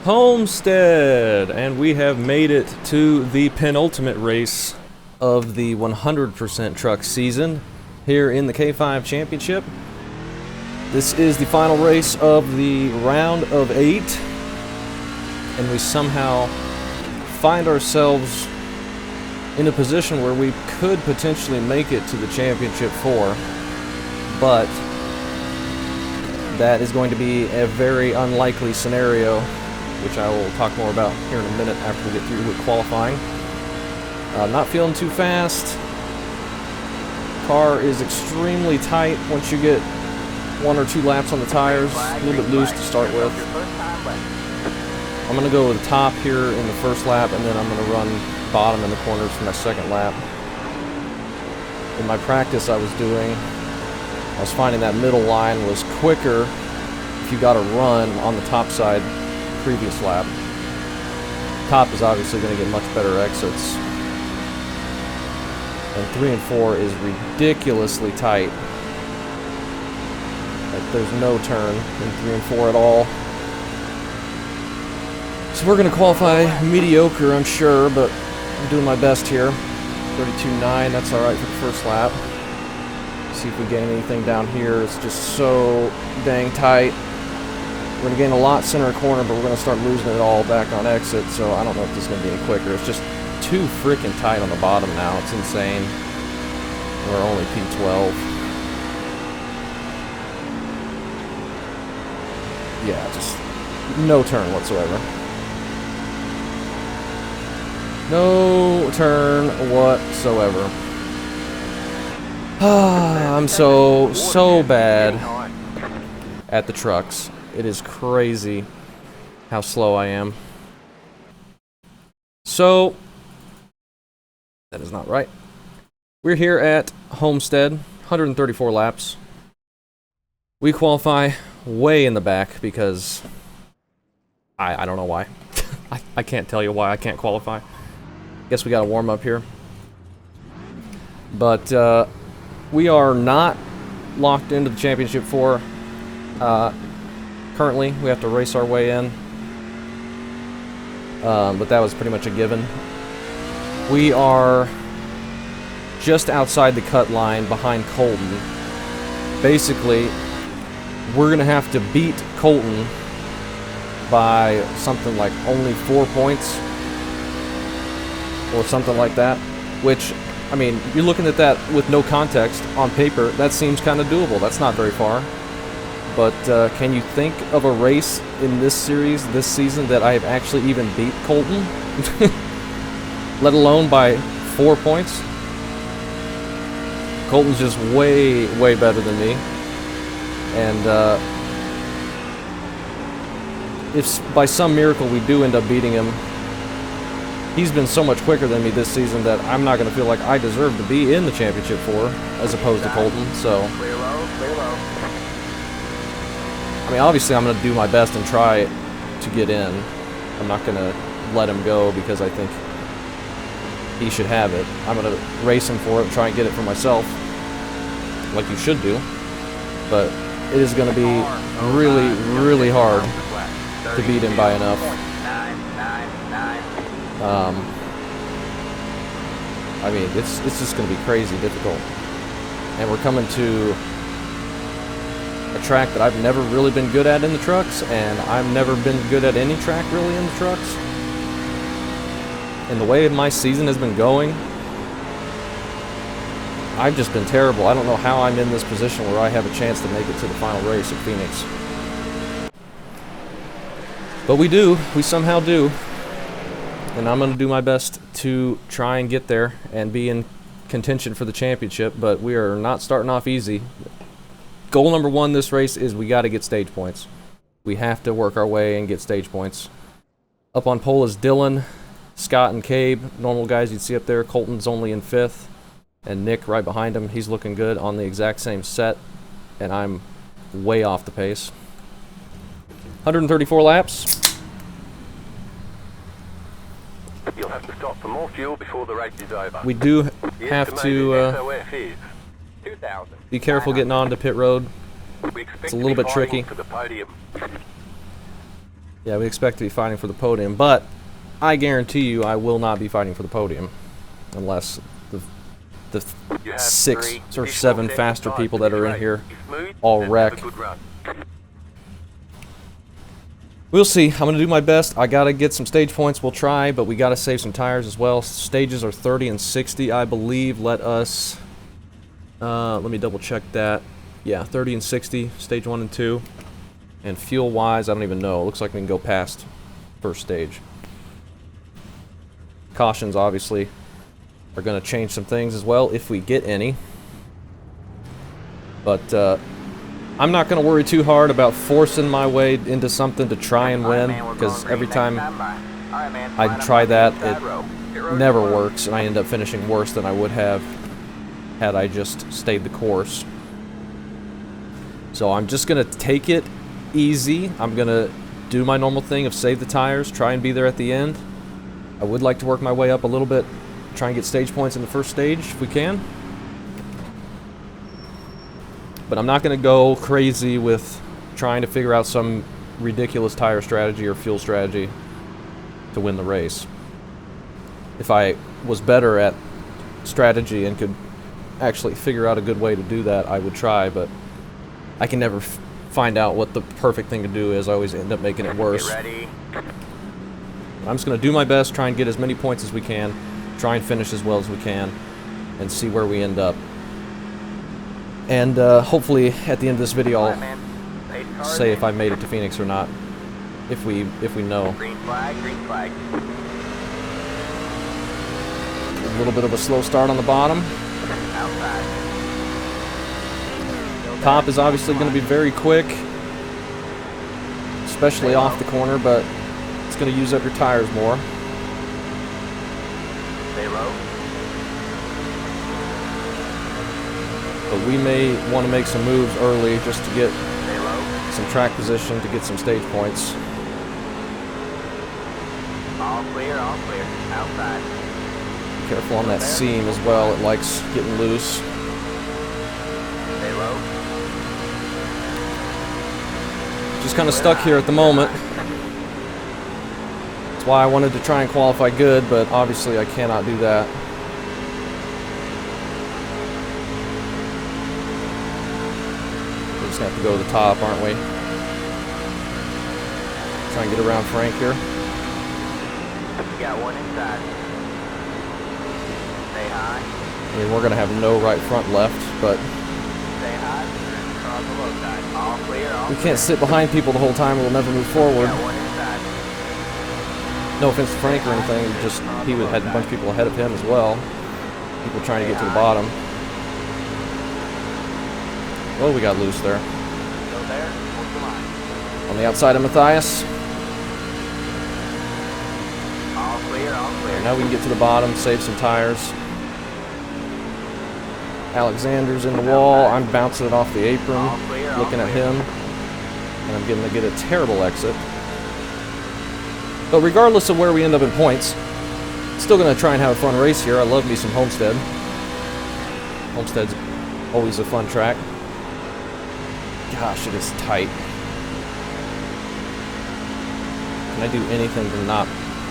Homestead, and we have made it to the penultimate race of the 100% truck season here in the K5 Championship. This is the final race of the round of 8, and we somehow find ourselves in a position where we could potentially make it to the Championship 4, but that is going to be a very unlikely scenario, which I will talk more about here in a minute after we get through with qualifying. Not feeling too fast. Car is extremely tight once you get 1 or 2 laps on the tires. A little bit loose to start with. I'm going to go with the top here in the first lap, and then I'm going to run bottom in the corners for my second lap. In my practice I was finding that middle line was quicker if you got a run on the top side previous lap. Top is obviously going to get much better exits. And 3 and 4 is ridiculously tight. Like, there's no turn in 3 and 4 at all. So we're going to qualify mediocre, I'm sure, but I'm doing my best here. 32.9, that's alright for the first lap. See if we gain anything down here. It's just so dang tight. We're going to gain a lot center corner, but we're going to start losing it all back on exit, so I don't know if this is going to be any quicker. It's just too freaking tight on the bottom now. It's insane. We're only P12. Yeah, just no turn whatsoever. No turn whatsoever. I'm so bad at the trucks. It is crazy how slow I am. So, that is not right. We're here at Homestead, 134 laps. We qualify way in the back because I don't know why. I can't tell you why I can't qualify. Guess we got a warm up here. But we are not locked into the Championship 4. Currently, we have to race our way in. But that was pretty much a given. We are just outside the cut line behind Colton. Basically, we're going to have to beat Colton by something like only 4 points or something like that, which, I mean, you're looking at that with no context on paper, that seems kind of doable. That's not very far. But can you think of a race in this series, this season, that I have actually even beat Colton? Let alone by 4 points? Colton's just way, way better than me. And if by some miracle we do end up beating him, he's been so much quicker than me this season that I'm not going to feel like I deserve to be in the Championship 4 as opposed to Colton. So, I mean, obviously I'm going to do my best and try to get in. I'm not going to let him go because I think he should have it. I'm going to race him for it and try and get it for myself, like you should do. But it is going to be really, really hard to beat him by enough. I mean, it's just going to be crazy difficult. And we're coming to a track that I've never really been good at in the trucks, and I've never been good at any track really in the trucks. And the way my season has been going, I've just been terrible. I don't know how I'm in this position where I have a chance to make it to the final race at Phoenix. But we do. We somehow do. And I'm going to do my best to try and get there and be in contention for the championship, but we are not starting off easy. Goal number 1 this race is we got to get stage points. We have to work our way and get stage points. Up on pole is Dylan, Scott, and Cabe. Normal guys you'd see up there. Colton's only in 5th. And Nick right behind him. He's looking good on the exact same set. And I'm way off the pace. 134 laps. You'll have to stop for more fuel before the race is over. We do have to be careful getting onto pit road. It's a little bit tricky. Yeah, we expect to be fighting for the podium, but I guarantee you I will not be fighting for the podium unless the You have 6 3 or additional 7 safety faster cars people to that be are in right. here Be smooth all and wreck. have a good run. We'll see. I'm going to do my best. I got to get some stage points. We'll try, but we got to save some tires as well. Stages are 30 and 60, I believe. Let me double check that. Yeah, 30 and 60, stage 1 and 2. And fuel-wise, I don't even know. It looks like we can go past first stage. Cautions, obviously, are going to change some things as well, if we get any. But I'm not going to worry too hard about forcing my way into something to try and win, because every time I try that, it never works, and I end up finishing worse than I would have had I just stayed the course. So I'm just going to take it easy. I'm going to do my normal thing of save the tires, try and be there at the end. I would like to work my way up a little bit, try and get stage points in the first stage if we can. But I'm not going to go crazy with trying to figure out some ridiculous tire strategy or fuel strategy to win the race. If I was better at strategy and could actually figure out a good way to do that, I would try, but I can never find out what the perfect thing to do is. I always end up making it worse. Get ready. I'm just going to do my best, try and get as many points as we can, try and finish as well as we can, and see where we end up. And hopefully at the end of this video I'll say if I made it to Phoenix or not, if we know. Green flag, green flag. A little bit of a slow start on the bottom. Outside. Top is obviously going to be very quick, especially off the corner, but it's going to use up your tires more. Stay low. But we may want to make some moves early just to get Stay low. some track position to get some stage points. All clear, all clear. Outside. Be careful on that seam as well, it likes getting loose. Stay low. Just kind of stuck here at the moment. That's why I wanted to try and qualify good, but obviously I cannot do that. We're just going to have to go to the top, aren't we? Try and get around Frank here. You got one inside. Stay high. I mean, we're going to have no right front left, but Stay high. Cross the low side. All clear, all we can't sit behind people the whole time. We'll never move forward. got one inside. No offense to Frank or anything, just he had a bunch of people ahead of him as well. People trying to get to the bottom. Oh, we got loose there. Go there. Hold the line. On the outside of Matthias. All clear, all clear. Now we can get to the bottom, save some tires. Alexander's in the wall. I'm bouncing it off the apron, looking at him. And I'm going to get a terrible exit. But regardless of where we end up in points, still going to try and have a fun race here. I love me some Homestead. Homestead's always a fun track. Gosh, it is tight. Can I do anything to not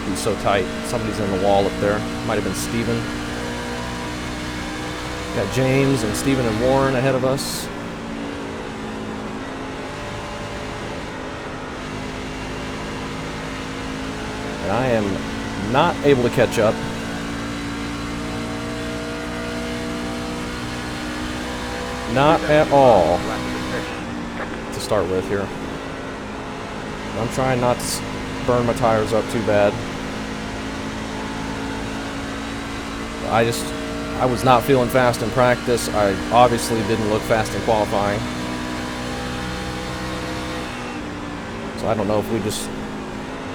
be so tight? Somebody's in the wall up there. Might have been Steven. Got James and Steven and Warren ahead of us. And I am not able to catch up. Not at all to start with here. I'm trying not to burn my tires up too bad. I was not feeling fast in practice. I obviously didn't look fast in qualifying. So I don't know if we just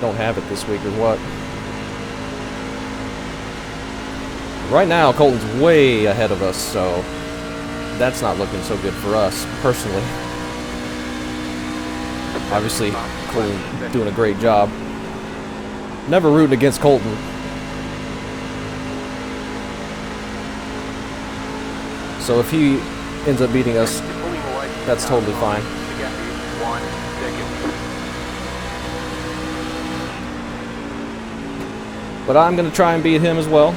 don't have it this week or what. Right now, Colton's way ahead of us, so that's not looking so good for us, personally. Obviously, Colton doing a great job. Never rooting against Colton. So if he ends up beating us, that's totally fine. But I'm going to try and beat him as well.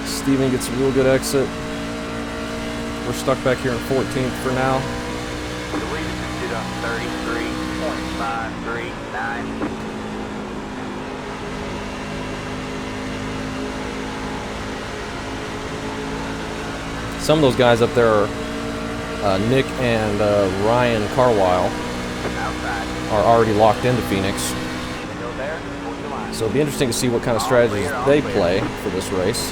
Steven gets a real good exit. We're stuck back here in 14th for now. The lead is sit on 33.539. Some of those guys up there are Nick and Ryan Carwile are already locked into Phoenix. So it'll be interesting to see what kind of strategies they play for this race.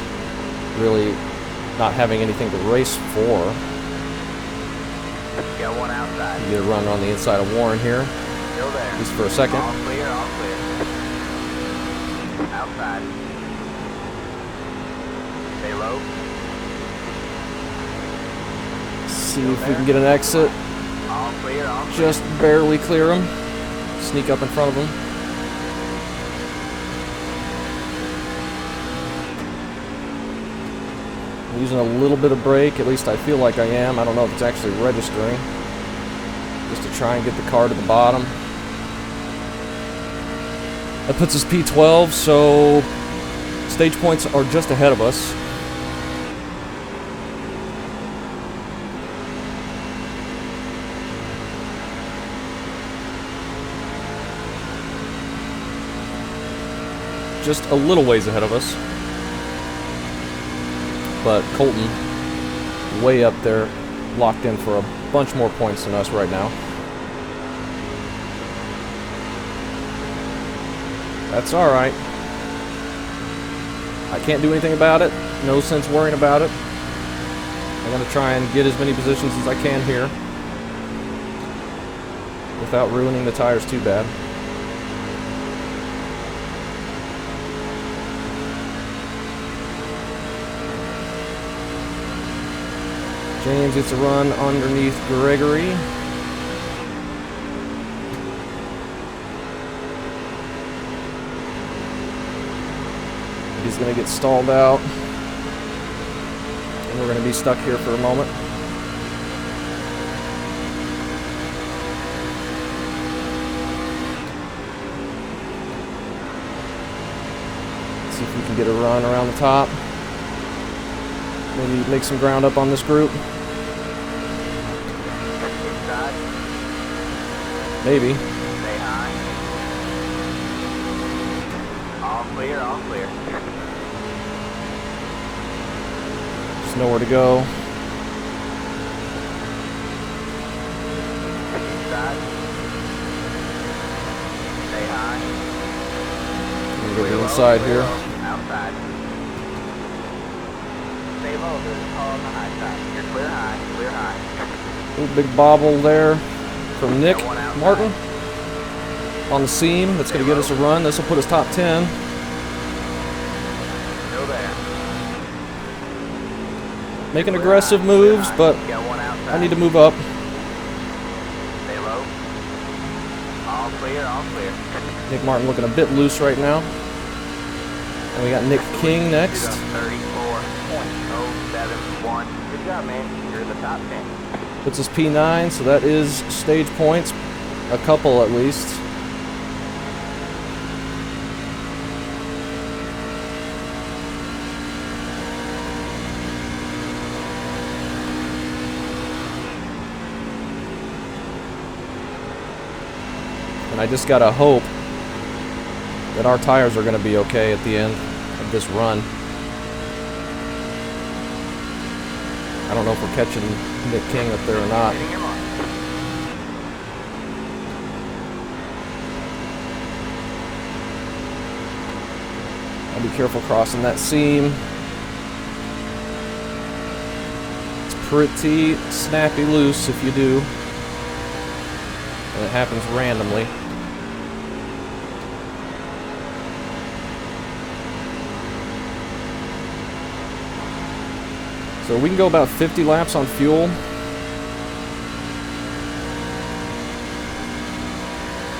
Really not having anything to race for. Got one outside. You get a run on the inside of Warren here, Still there. at least for a second. All clear, all clear. Outside. Stay low. See if we can get an exit. All clear, all clear. Just barely clear him. Sneak up in front of him. I'm using a little bit of brake, at least I feel like I am. I don't know if it's actually registering. Just to try and get the car to the bottom. That puts us P12, so stage points are just ahead of us. Just a little ways ahead of us. But Colton, way up there, locked in for a bunch more points than us right now. That's alright. I can't do anything about it. No sense worrying about it. I'm going to try and get as many positions as I can here without ruining the tires too bad. James gets a run underneath Gregory. He's going to get stalled out. And we're going to be stuck here for a moment. Let's see if we can get a run around the top. Maybe make some ground up on this group. Maybe. Stay high. All clear, all clear. Just nowhere to go. Inside. Stay high. I'm gonna go to the inside here. Outside. Stay low, there's a car on the high side. You're clear high, clear high. Little big bobble there from Nick Martin on the seam. That's going to get us a run. This will put us top 10. Still there. Making aggressive moves, but Got one outside. I need to move up. Stay low. All clear, all clear. Nick Martin looking a bit loose right now. And we got Nick King next. 34.071. Good job, man. You're in the top 10. Puts us P9, so that is stage points. A couple at least. And I just gotta hope that our tires are gonna be okay at the end of this run. I don't know if we're catching Nick King up there or not. Hitting your mark. I'll be careful crossing that seam. It's pretty snappy loose if you do. And it happens randomly. So we can go about 50 laps on fuel.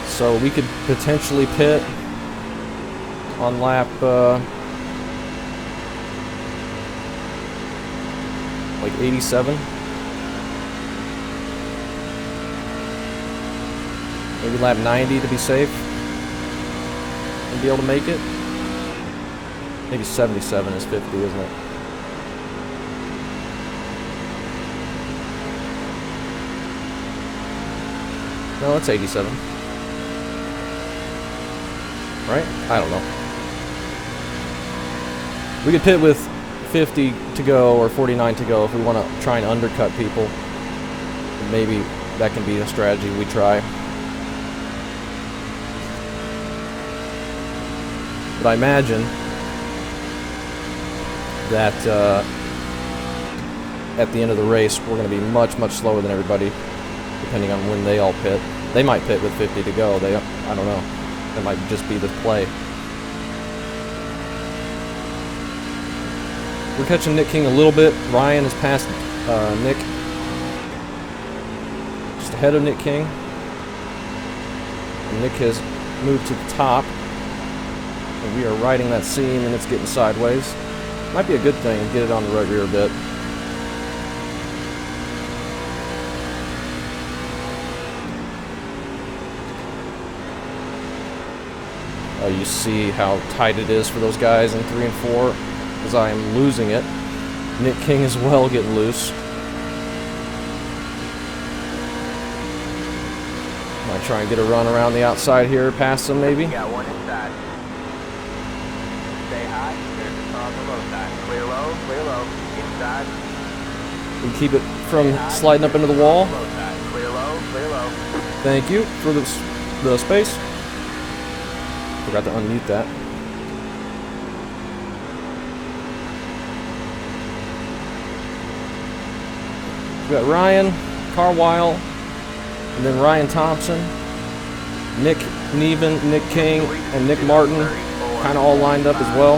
So we could potentially pit on lap like 87. Maybe lap 90 to be safe and be able to make it. Maybe 77 is 50, isn't it? No, it's 87. Right? I don't know. We could pit with 50 to go or 49 to go if we want to try and undercut people. Maybe that can be a strategy we try. But I imagine that at the end of the race, we're going to be much, much slower than everybody, depending on when they all pit. They might pit with 50 to go. I don't know. That might just be the play. We're catching Nick King a little bit. Ryan has passed Nick. Just ahead of Nick King. And Nick has moved to the top. And we are riding that seam and it's getting sideways. Might be a good thing to get it on the right rear a bit. You see how tight it is for those guys in 3 and 4 as I am losing it. Nick King as well getting loose. Might try and get a run around the outside here, past him maybe. Got one inside. Stay high. There's the car on the low side. Clear low, inside. We keep it from sliding up into the wall. Low side. Clear low. Thank you for the space. Forgot to unmute that. We got Ryan Carwile, and then Ryan Thompson, Nick Neven, Nick King, and Nick Martin, kind of all lined up as well.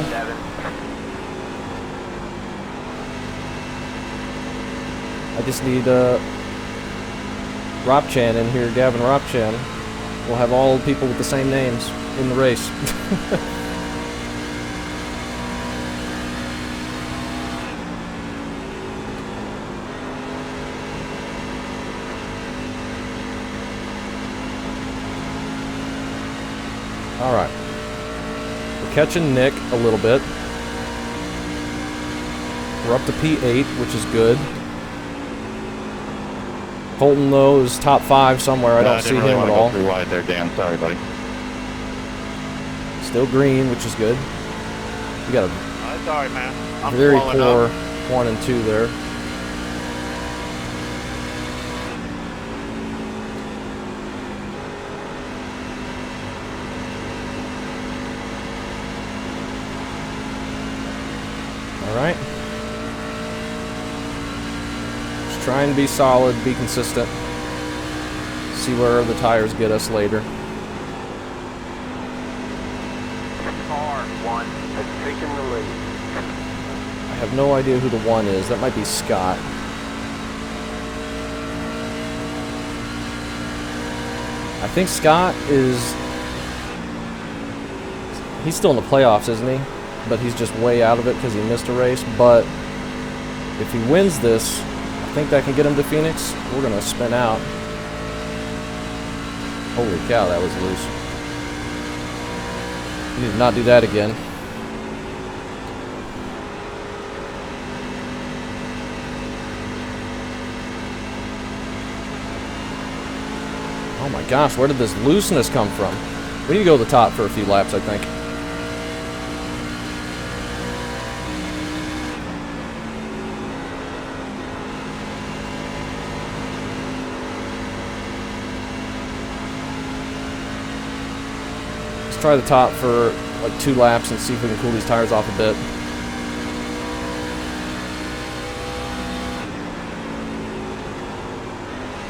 I just need Ropchan in here, Gavin Ropchan. We'll have all people with the same names in the race. All right. We're catching Nick a little bit. We're up to P8, which is good. Colton, though, is top 5 somewhere. I don't see him at all. Go too wide there, Dan. Sorry, buddy. Still green, which is good. We got a Sorry, man. I'm very slowing poor up. 1 and 2 there. All right. Just try and be solid, be consistent. See where the tires get us later. R1 has taken the lead. I have no idea who the 1 is. That might be Scott. I think Scott is... He's still in the playoffs, isn't he? But he's just way out of it because he missed a race. But if he wins this, I think that can get him to Phoenix. We're going to spin out. Holy cow, that was loose. We need to not do that again. Oh my gosh, where did this looseness come from? We need to go to the top for a few laps, I think. Let's try the top for like 2 laps and see if we can cool these tires off a bit.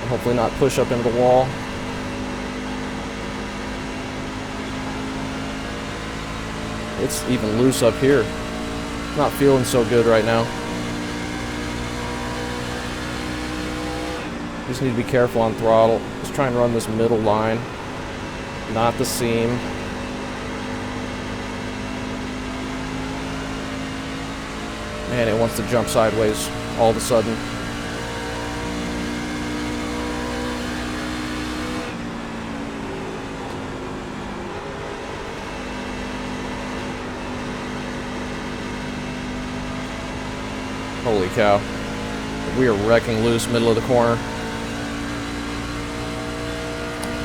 And hopefully not push up into the wall. It's even loose up here. Not feeling so good right now. Just need to be careful on throttle. Just try and run this middle line, not the seam. Man, it wants to jump sideways all of a sudden. Holy cow. We are wrecking loose middle of the corner.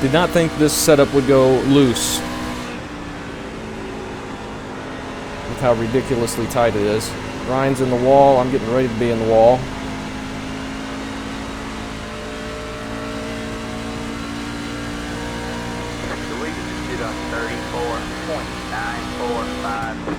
Did not think this setup would go loose. With how ridiculously tight it is. Ryan's in the wall. I'm getting ready to be in the wall. The lead is sit on 34.945.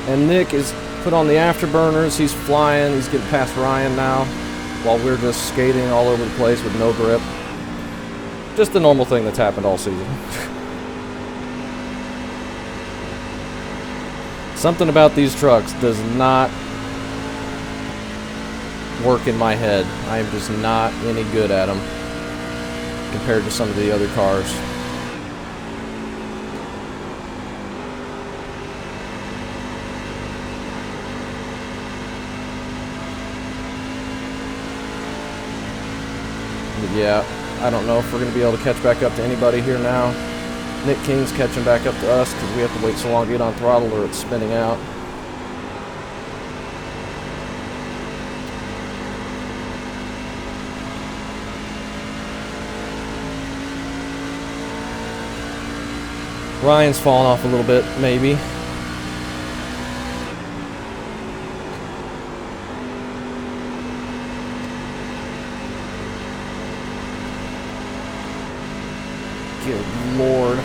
And Nick is put on the afterburners. He's flying. He's getting past Ryan now. While we're just skating all over the place with no grip. Just the normal thing that's happened all season. Something about these trucks does not work in my head. I am just not any good at them compared to some of the other cars. But yeah, I don't know if we're going to be able to catch back up to anybody here now. Nick King's catching back up to us because we have to wait so long to get on throttle or it's spinning out. Ryan's falling off a little bit, maybe. Good Lord.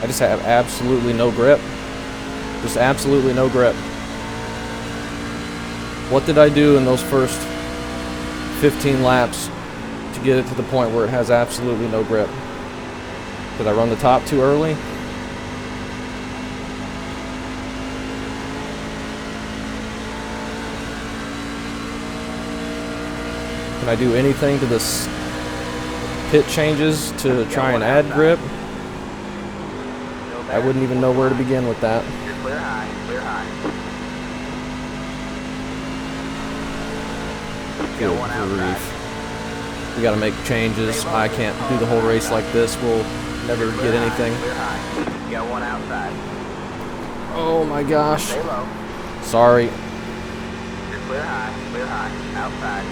I just have absolutely no grip. Just absolutely no grip. What did I do in those first 15 laps to get it to the point where it has absolutely no grip? Did I run the top too early? Can I do anything to this pit changes to try and add grip? I wouldn't even know where to begin with that. You're clear high, clear high. Good grief. We gotta make changes. I can't do the whole race like this. We'll never get anything. Clear high. You got one outside. Oh my gosh. Stay low. Sorry. You're clear high, outside.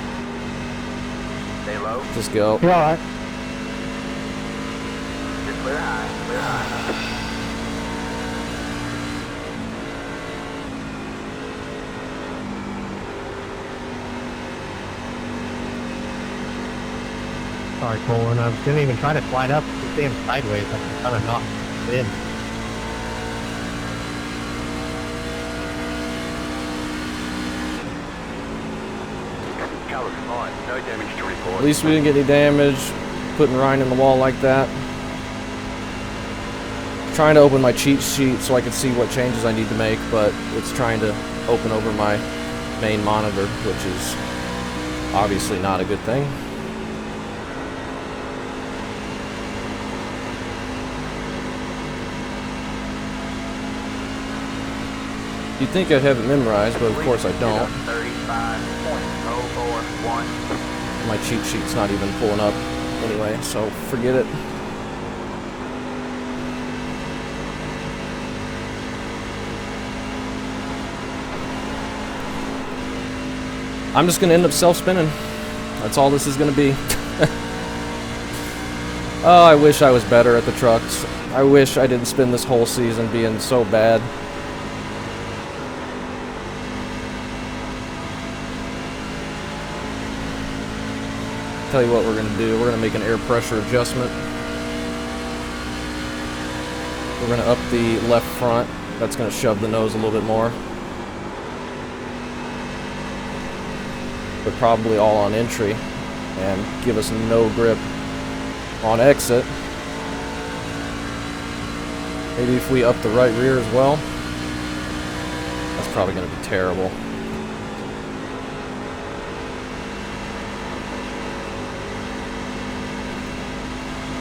Stay low. Just go. You're alright. You're clear high, Sorry, Cole, and I didn't even try to slide up. It's damn sideways. I can kind of knock it in. Colors fine, no damage to report. At least we didn't get any damage putting Ryan in the wall like that. Trying to open my cheat sheet so I can see what changes I need to make, but it's trying to open over my main monitor, which is obviously not a good thing. You'd think I'd have it memorized, but of course I don't. 35.041. My cheat sheet's not even pulling up anyway, so forget it. I'm just gonna end up self-spinning. That's all this is gonna be. Oh, I wish I was better at the trucks. I wish I didn't spend this whole season being so bad. Tell you what we're going to do. We're going to make an air pressure adjustment. We're going to up the left front. That's going to shove the nose a little bit more. But probably all on entry and give us no grip on exit. Maybe if we up the right rear as well. That's probably going to be terrible.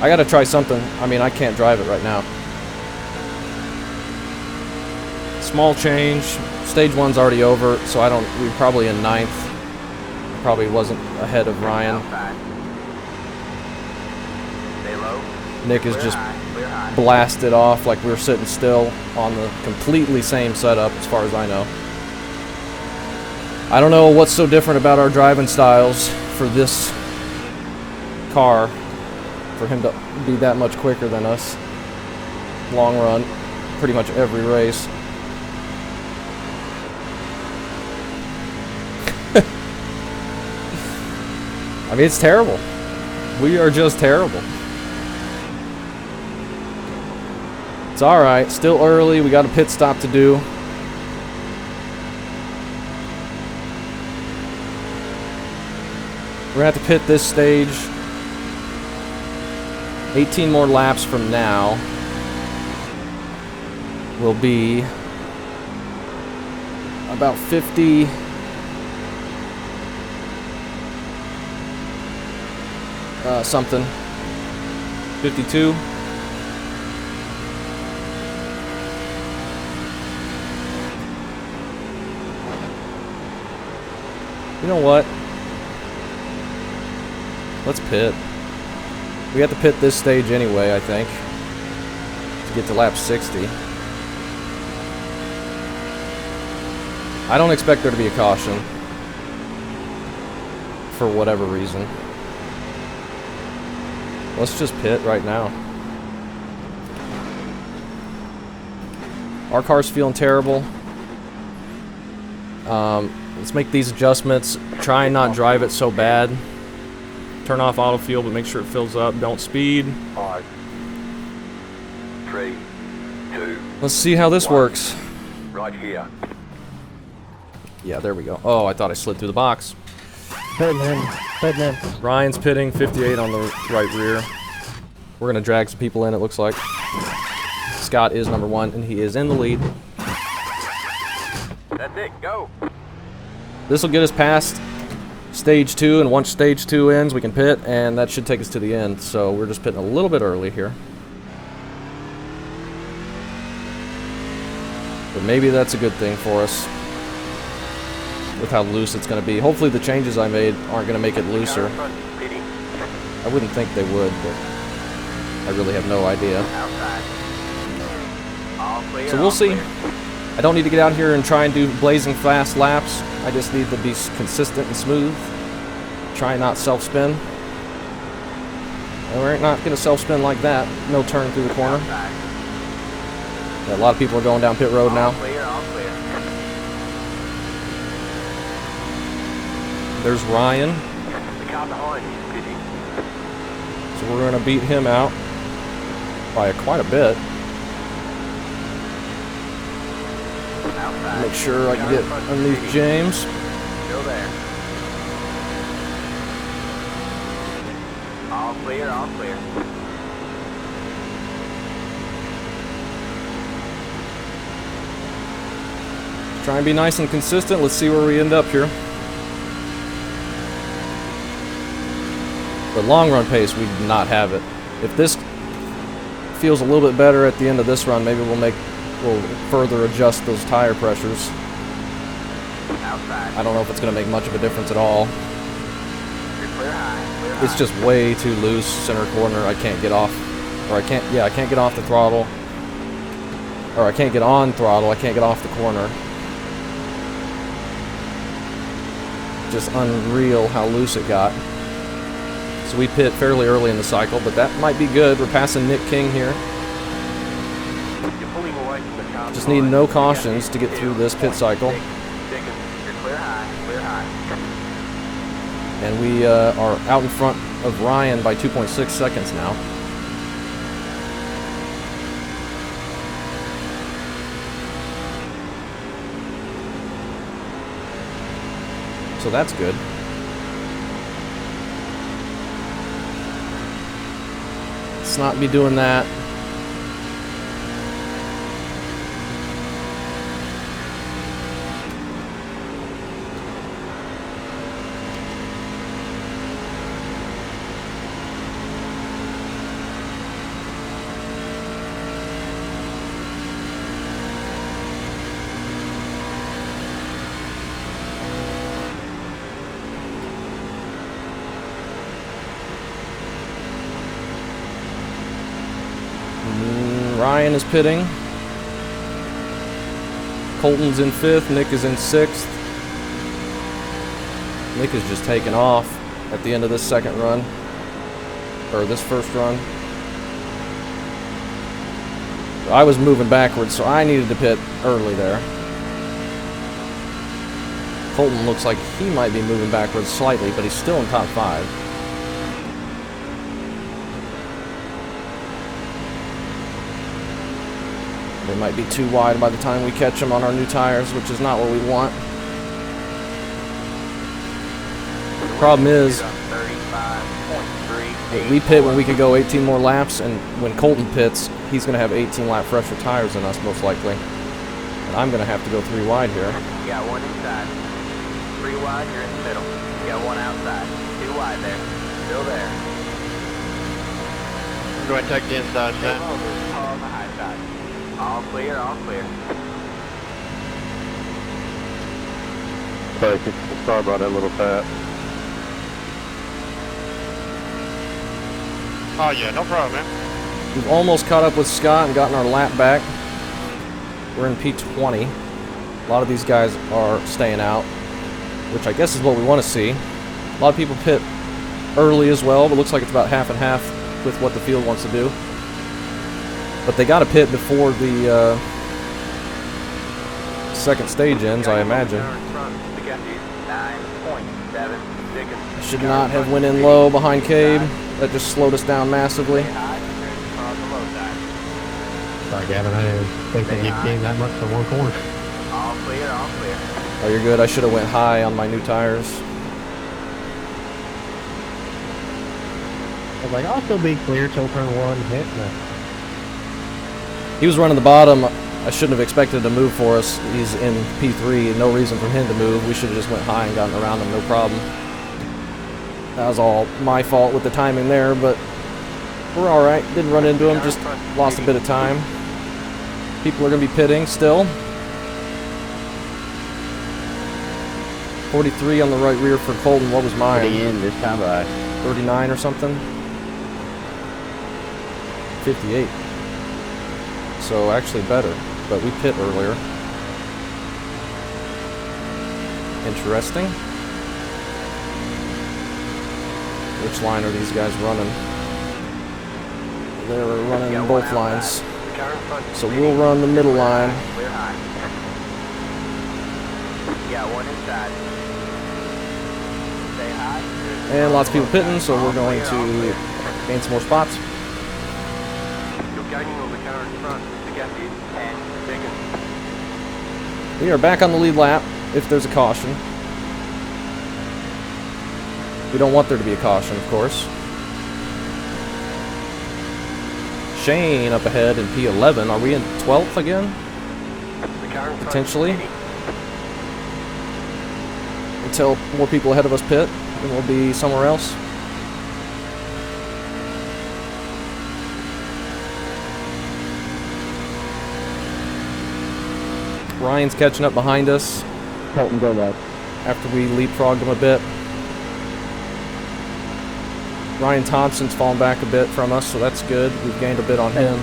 I gotta try something. I mean, I can't drive it right now. Small change. Stage 1's already over, so we're probably in 9th. Probably wasn't ahead of Ryan. Outside. Stay low. Nick is Clear just high. Clear high. blasted off like we were sitting still on the completely same setup as far as I know. I don't know what's so different about our driving styles for this car for him to be that much quicker than us. Long run, pretty much every race. I mean, it's terrible. We are just terrible. It's alright, still early, we got a pit stop to do. We're gonna have to pit this stage 18 more laps from now. Will be about 50 something. 52. You know what? Let's pit. We have to pit this stage anyway, I think, to get to lap 60. I don't expect there to be a caution for whatever reason. Let's just pit right now. Our car's feeling terrible. Let's make these adjustments. Try and not drive it so bad. Turn off auto fuel, but make sure it fills up. Don't speed. 5, 3, 2. Let's see how this works. Right here. Yeah, there we go. Oh, I thought I slid through the box. Pitting in. Pitting in. Ryan's pitting, 58 on the right rear. We're gonna drag some people in, it looks like. Scott is number 1, and he is in the lead. That's it. Go. This will get us past stage 2, and once stage 2 ends, we can pit, and that should take us to the end. So we're just pitting a little bit early here. But maybe that's a good thing for us with how loose it's going to be. Hopefully the changes I made aren't going to make it looser. Pitting. I wouldn't think they would, but I really have no idea. Outside. All clear. So we'll all see. clear. I don't need to get out here and try and do blazing fast laps. I just need to be consistent and smooth. Try and not self-spin. And we're not going to self-spin like that. No turn through the corner. Outside. Yeah, a lot of people are going down pit road All now. clear. All clear. There's Ryan. The car behind you is pitting. So we're going to beat him out by quite a bit. Outside. Make sure I can get underneath James. Still there. All clear. All clear. Try and be nice and consistent. Let's see where we end up here. The long run pace, we do not have it. If this feels a little bit better at the end of this run, maybe we'll further adjust those tire pressures. Outside. I don't know if it's going to make much of a difference at all. You're clear high. Clear high. It's just way too loose, center corner. I can't get off, or I can't get off the throttle. Or I can't get on throttle, I can't get off the corner. Just unreal how loose it got. So we pit fairly early in the cycle, but that might be good. We're passing Nick King here. You're pulling away from the car Just need behind. no cautions to get through this pit cycle. Seconds. You're clear high. Clear high. And we are out in front of Ryan by 2.6 seconds now. So that's good. Let's not be doing that. Ryan is pitting. Colton's in 5th. Nick is in 6th. Nick is just taking off at the end of this second run. Or this first run. I was moving backwards, so I needed to pit early there. Colton looks like he might be moving backwards slightly, but he's still in top 5. They might be too wide by the time we catch them on our new tires, which is not what we want. The problem is, we pit when we could go 18 more laps, and when Colton pits, he's going to have 18 lap fresher tires than us, most likely. And I'm going to have to go 3 wide here. You got one inside. 3 wide, you're in the middle. You got one outside. 2 wide there. Still there. Go ahead and take the inside, Stay Sam. low, there's a car on the high side. All clear, all clear. Sorry about that little pat. Oh yeah, no problem, man. We've almost caught up with Scott and gotten our lap back. We're in P20. A lot of these guys are staying out, which I guess is what we want to see. A lot of people pit early as well, but it looks like it's about half and half with what the field wants to do. But they got to pit before the second stage ends, I imagine. Should not have went in low behind Cabe. That just slowed us down massively. Sorry, Gavin. I didn't think that you gained that much from one corner. All clear, all clear. Oh, you're good. I should have went high on my new tires. I was like, I'll still be clear till turn 1. Hit no. He was running the bottom. I shouldn't have expected to move for us. He's in P3. No reason for him to move. We should have just went high and gotten around him, no problem. That was all my fault with the timing there, but we're all right. Didn't run into him, just lost a bit of time. People are going to be pitting still. 43 on the right rear for Colton. What was mine? in this time by 39 or something? 58. So actually better, but we pit earlier. Interesting. Which line are these guys running? They're running both lines. So we'll run the middle line. Clear high. You got one inside. Stay high. And lots of people pitting, so we're going to gain some more spots. You're gaining on the car in front. The gap is 10 seconds. We are back on the lead lap, if there's a caution. We don't want there to be a caution, of course. Shane up ahead in P11. Are we in 12th again? The car in front. Potentially. Until more people ahead of us pit, then we'll be somewhere else. Ryan's catching up behind us. Colton, go left. After we leapfrogged him a bit. Ryan Thompson's fallen back a bit from us, so that's good. We've gained a bit on him.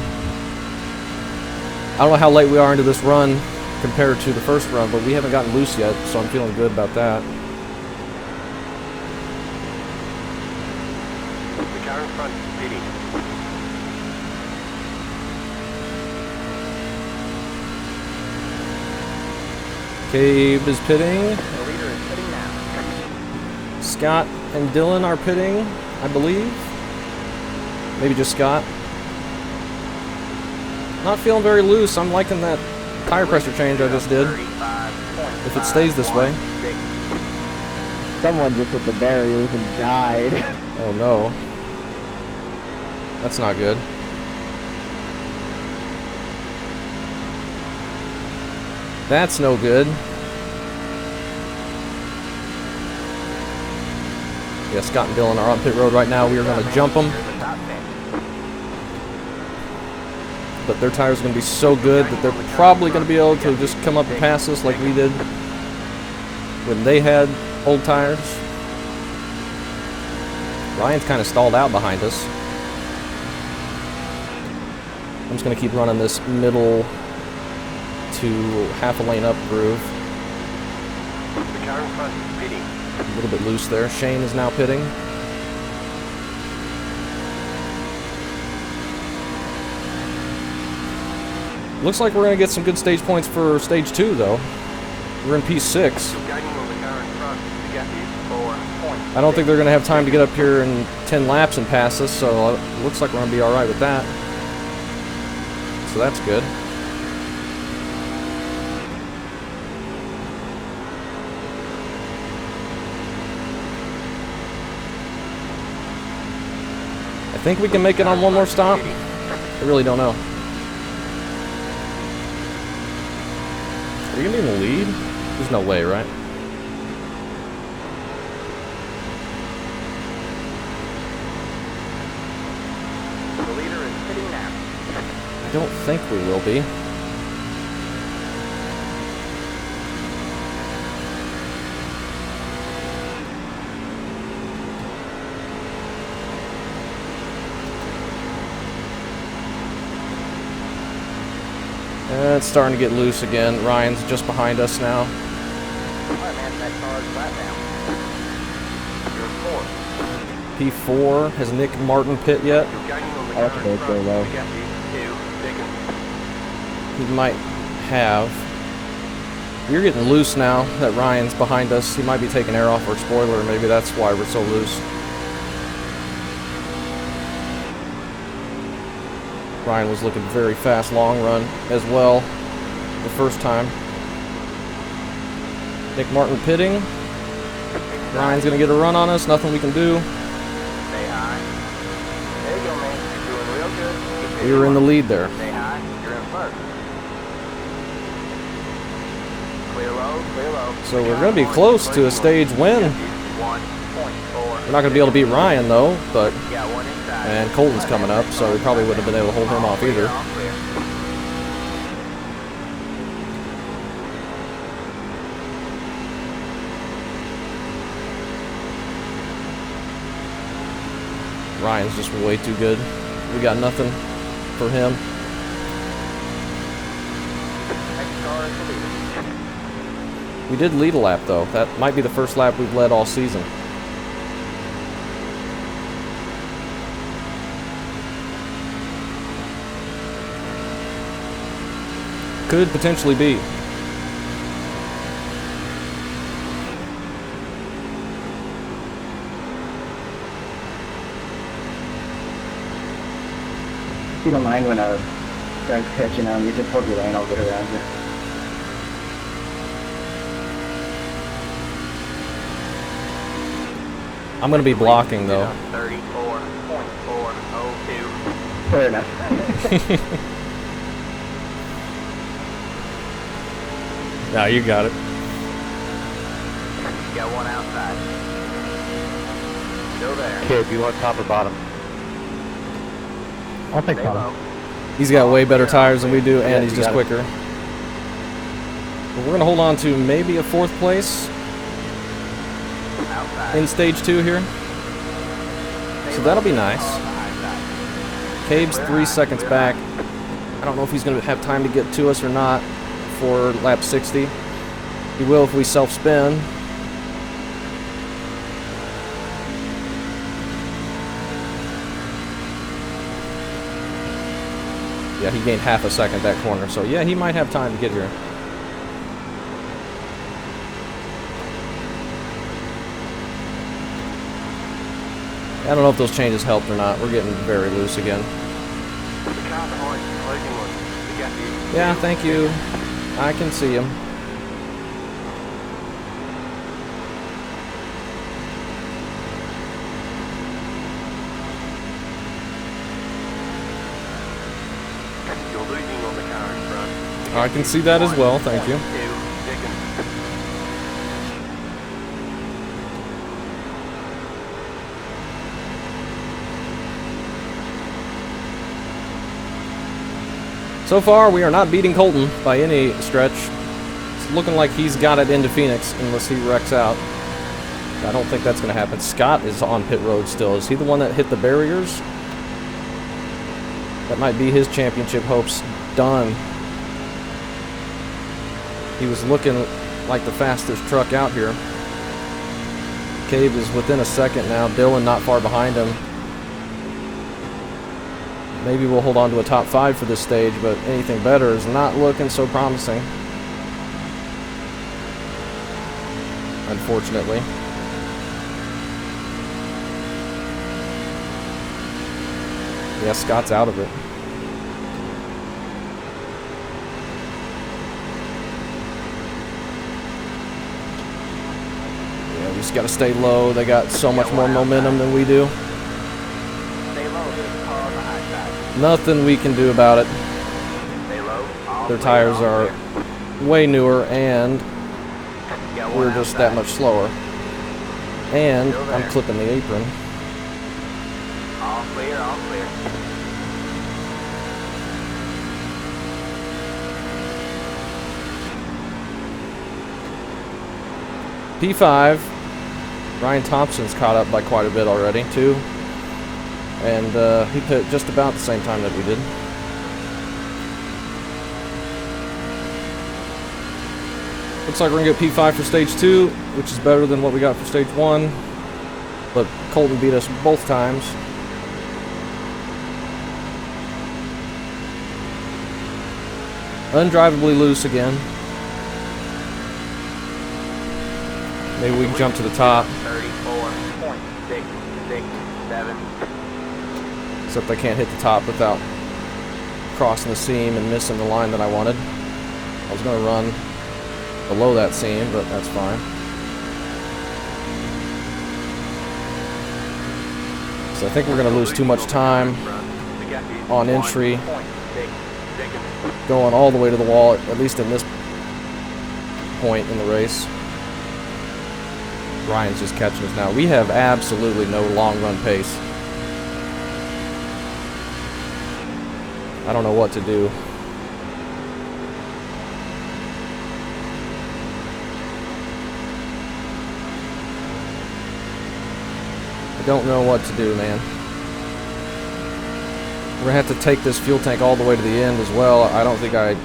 I don't know how late we are into this run compared to the first run, but we haven't gotten loose yet, so I'm feeling good about that. The car in front is pitting. Cabe is pitting. The leader is pitting now. Scott and Dylan are pitting, I believe. Maybe just Scott. Not feeling very loose. I'm liking that tire pressure change I just did. If it stays this way. Someone just hit the barriers and died. Oh no. That's not good. That's no good. Yeah, Scott and Dylan are on pit road right now. We are going to jump them. But their tires are going to be so good that they're probably going to be able to just come up and pass us like we did when they had old tires. Ryan's kind of stalled out behind us. I'm just going to keep running this middle to half a lane up groove. The car in front is pitting. A little bit loose there. Shane is now pitting. Looks like we're going to get some good stage points for stage 2, though. We're in P6. You're gaining on the car in front. You got these 4 points. I don't think they're going to have time to get up here in 10 laps and pass us, so it looks like we're going to be alright with that. So that's good. I think we can make it on one more stop. I really don't know. Are we going to be in the lead? There's no way, right? The leader is pitting now. I don't think we will be. It's starting to get loose again. Ryan's just behind us now. Alright, man, that car is flat now. You're 4. P4. Has Nick Martin pit yet? You're gaining on the I'll have car to in go front. low. You got these 2 seconds. He might have. We're getting loose now that Ryan's behind us. He might be taking air off our spoiler. Maybe that's why we're so loose. Ryan was looking very fast long run as well the first time. Nick Martin pitting. Ryan's going to get a run on us. Nothing we can do. Stay high. There you go, man. You're doing real good. We were in the lead there. Stay high. You're in first. Clear low, clear low. So we're going to be close to a stage win. 1.4. We're not going to be able to beat Ryan though, but You got one inside. and Colton's coming up, so we probably wouldn't have been able to hold him off either. All clear. Ryan's just way too good. We got nothing for him. Next car is the leader. We did lead a lap though. That might be the first lap we've led all season. Could potentially be. If you don't mind when a guy's catching on, you just hold your lane, I'll get around you. I'm going to be blocking though. 34.402. Fair enough. Nah, you got it. You got one outside. Still there. Kid, you want top or bottom? I'll take Stay bottom. low. He's got way better tires than we do, and Yeah, he's you just got it. quicker. But we're going to hold on to maybe a 4th place Outside. in stage 2 here. So that'll be nice. Cabe's 3 seconds back. I don't know if he's going to have time to get to us or not for lap 60. He will if we self-spin. Yeah, he gained half a second that corner. So yeah, he might have time to get here. I don't know if those changes helped or not. We're getting very loose again. Yeah, thank you. I can see him. You're losing on the car in front. I can see that as well, thank you. 2 seconds. So far, we are not beating Colton by any stretch. It's looking like he's got it into Phoenix unless he wrecks out. I don't think that's going to happen. Scott is on pit road still. Is he the one that hit the barriers? That might be his championship hopes done. He was looking like the fastest truck out here. Cave is within a second now. Dylan not far behind him. Maybe we'll hold on to a top 5 for this stage, but anything better is not looking so promising. Unfortunately. Yeah, Scott's out of it. Yeah, we just gotta stay low. They got so much more momentum than we do. Stay low, there's a car on the high side. Nothing we can do about it. Stay low. All Their clear, tires all are clear. way newer, and Got one we're just that outside. much slower. And Still I'm there. clipping the apron. All clear, all clear. P5. Ryan Thompson's caught up by quite a bit already, too. And he pit just about the same time that we did. Looks like we're going to get P5 for stage 2, which is better than what we got for stage 1. But Colton beat us both times. Undrivably loose again. Maybe we can jump to the top. 34.667. Except I can't hit the top without crossing the seam and missing the line that I wanted. I was going to run below that seam, but that's fine. So I think we're going to lose too much time on entry, going all the way to the wall, at least in this point in the race. Ryan's just catching us now. We have absolutely no long run pace. I don't know what to do. I don't know what to do, man. We're gonna have to take this fuel tank all the way to the end as well. I don't think I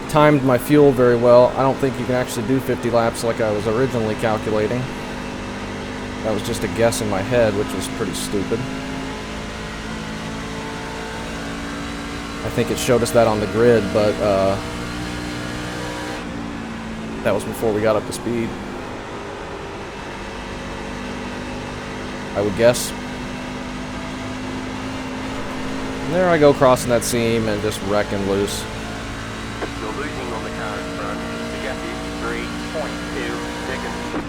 timed my fuel very well. I don't think you can actually do 50 laps like I was originally calculating. That was just a guess in my head, which was pretty stupid. I think it showed us that on the grid, but that was before we got up to speed, I would guess. And there I go crossing that seam and just wrecking loose. You're losing on the car in front. We got you 3.2 seconds.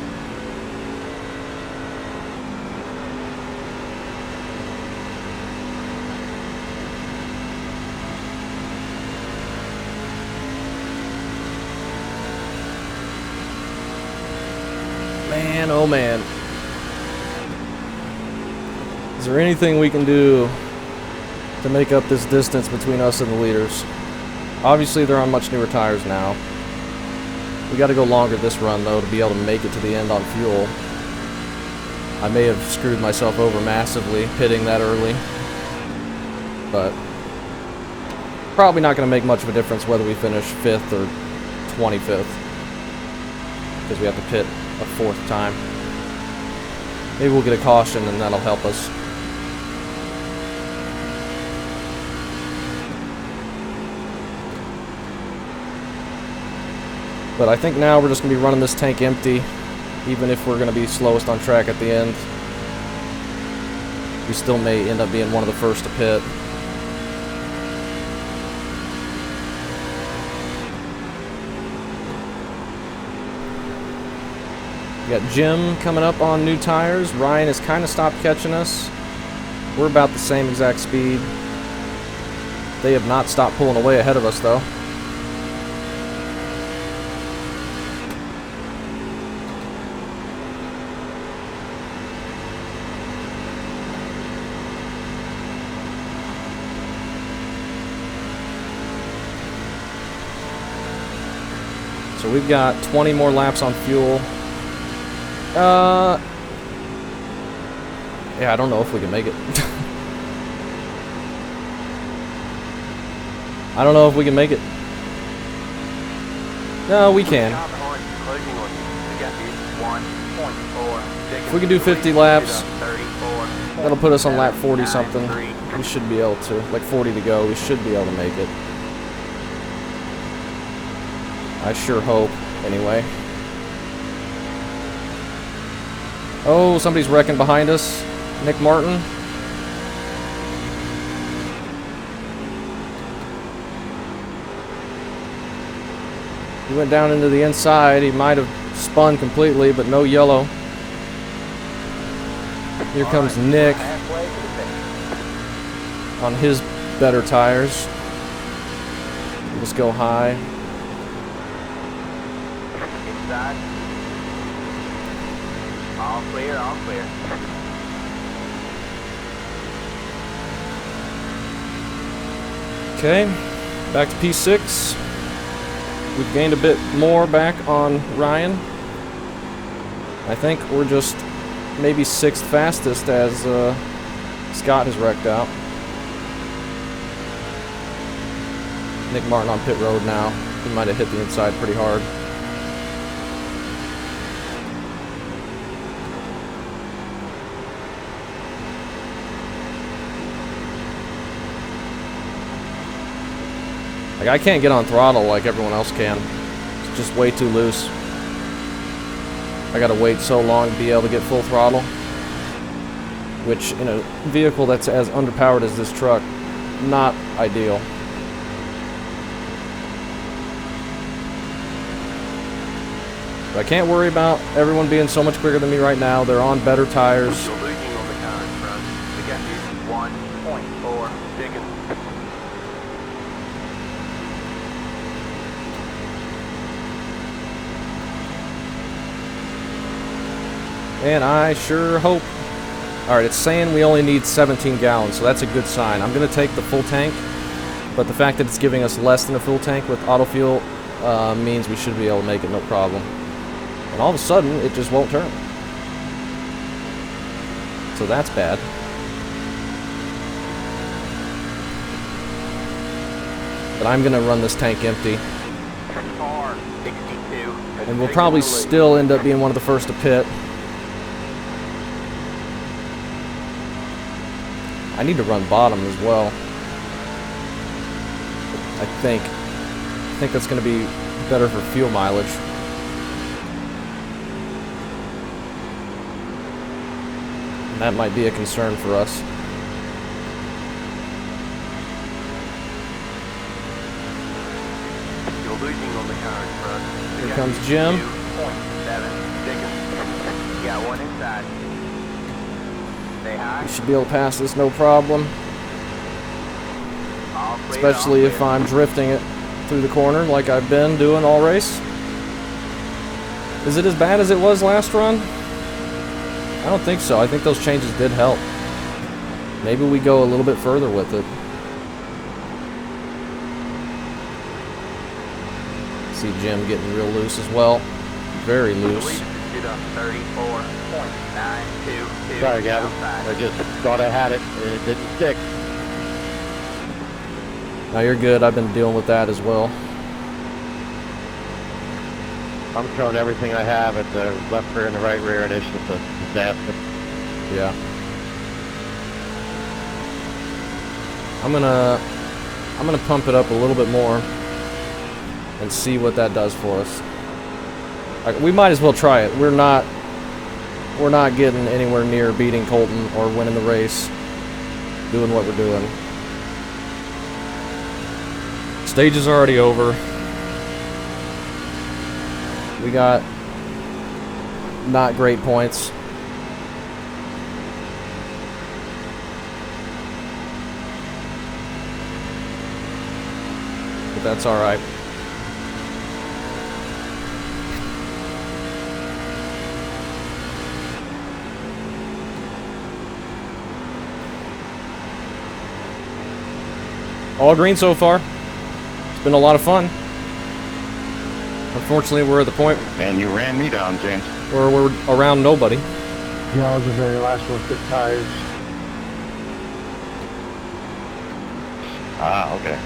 Man, oh man. Is there anything we can do to make up this distance between us and the leaders? Obviously, they're on much newer tires now. We got to go longer this run, though, to be able to make it to the end on fuel. I may have screwed myself over massively pitting that early, but probably not going to make much of a difference whether we finish 5th or 25th, because we have to pit a 4th time. Maybe we'll get a caution and that'll help us. But I think now we're just going to be running this tank empty, even if we're going to be slowest on track at the end. We still may end up being one of the first to pit. We got Jim coming up on new tires. Ryan has kind of stopped catching us. We're about the same exact speed. They have not stopped pulling away ahead of us, though. So we've got 20 more laps on fuel. Yeah, I don't know if we can make it. I don't know if we can make it. No, we can. If we can do 50 laps, that'll put us on lap 40 something. We should be able to, like 40 to go, we should be able to make it. I sure hope, anyway. Oh, somebody's wrecking behind us. Nick Martin. He went down into the inside. He might have spun completely, but no yellow. Here comes Nick on his better tires. Let's go high. Inside. All clear, all clear. Okay, back to P6. We've gained a bit more back on Ryan. I think we're just maybe 6th fastest as Scott has wrecked out. Nick Martin on pit road now. He might have hit the inside pretty hard. Like, I can't get on throttle like everyone else can. It's just way too loose. I gotta wait so long to be able to get full throttle. Which, in a vehicle that's as underpowered as this truck, not ideal. But I can't worry about everyone being so much quicker than me right now. They're on better tires. You're losing on the car in front. We got you 1.4 seconds. And I sure hope. Alright, it's saying we only need 17 gallons, so that's a good sign. I'm going to take the full tank, but the fact that it's giving us less than a full tank with auto fuel means we should be able to make it no problem. And all of a sudden, it just won't turn. So that's bad. But I'm going to run this tank empty. And we'll probably still end up being one of the first to pit. I need to run bottom as well. I think that's going to be better for fuel mileage. And that might be a concern for us. You're losing on the car in front. Here comes Jim. 2.7 seconds. You got one inside. Stay high. We should be able to pass this no problem. All clear, Especially all if clear. I'm drifting it through the corner like I've been doing all race. Is it as bad as it was last run? I don't think so. I think those changes did help. Maybe we go a little bit further with it. See Jim getting real loose as well. Very loose. Sorry, Gavin. I just thought I had it and it didn't stick. Now you're good. I've been dealing with that as well. I'm throwing everything I have at the left rear and the right rear, and it's just a disaster. Yeah. I'm gonna pump it up a little bit more and see what that does for us. Like, we might as well try it. We're not getting anywhere near beating Colton or winning the race doing what we're doing. Stage is already over. We got not great points. But that's all right. All green so far. It's been a lot of fun. Unfortunately, we're at the point And you ran me down, James. where we're around nobody. Yeah, I was the very last one to fit tires. Ah, okay.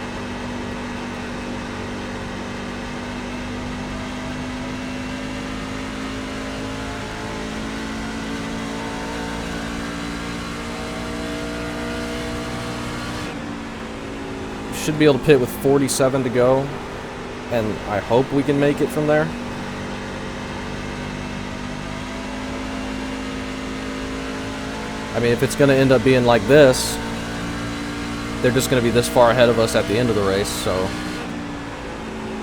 should be able to pit with 47 to go, and I hope we can make it from there. I mean, if it's going to end up being like this, they're just going to be this far ahead of us at the end of the race, so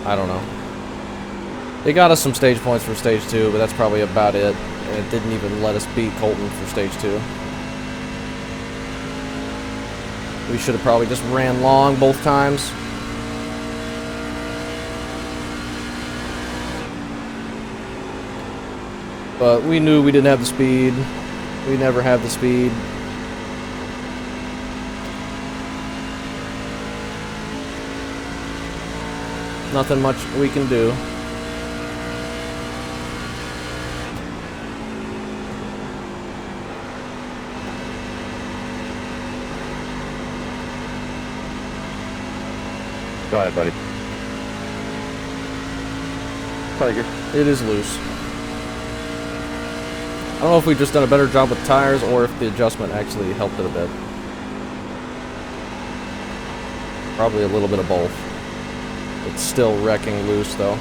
I don't know. They got us some stage points for stage 2, but that's probably about it. And it didn't even let us beat Colton for stage 2. We should have probably just ran long both times. But we knew we didn't have the speed. We never have the speed. Nothing much we can do. Go ahead, buddy. Tiger. It is loose. I don't know if we've just done a better job with tires or if the adjustment actually helped it a bit. Probably a little bit of both. It's still wrecking loose though.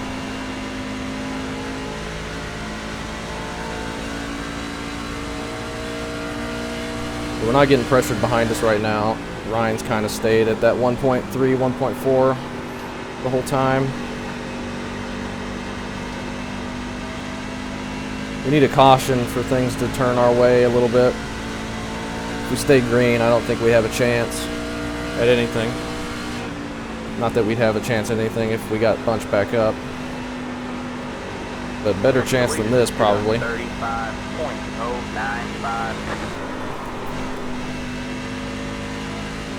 We're not getting pressured behind us right now. Ryan's kind of stayed at that 1.3, 1.4 the whole time. We need a caution for things to turn our way a little bit. If we stay green, I don't think we have a chance at anything. Not that we'd have a chance at anything if we got bunched back up. But better chance than this, probably. 35.095.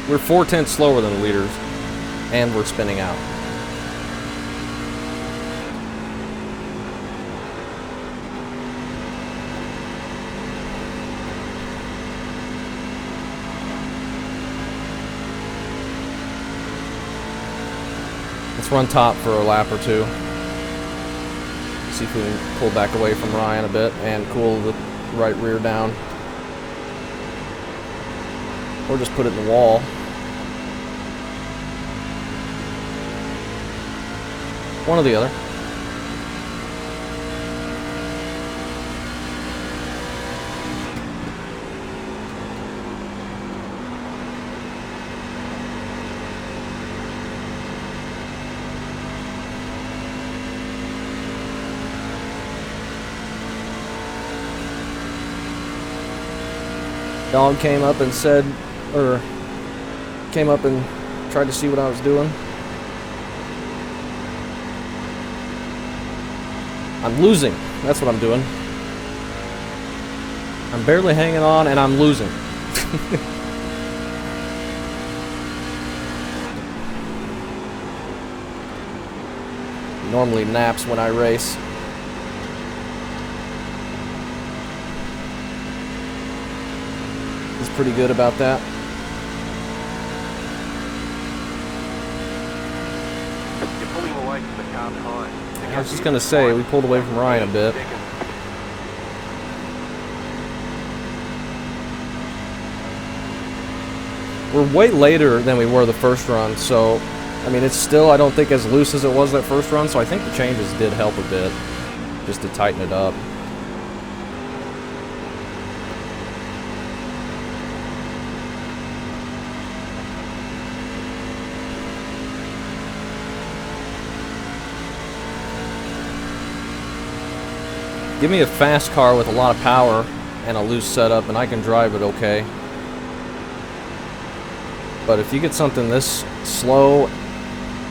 We're 4/10 slower than the leaders, and we're spinning out. Let's run top for a lap or two. See if we can pull back away from Ryan a bit and cool the right rear down. Or just put it in the wall. One or the other. Dog came up and said, or came up and tried to see what I was doing. I'm losing. That's what I'm doing. I'm barely hanging on and I'm losing. Normally naps when I race. He's pretty good about that. I was just gonna say, we pulled away from Ryan a bit. We're way later than we were the first run, so, I mean, it's still, I don't think, as loose as it was that first run, so I think the changes did help a bit, just to tighten it up. Give me a fast car with a lot of power and a loose setup and I can drive it okay. But if you get something this slow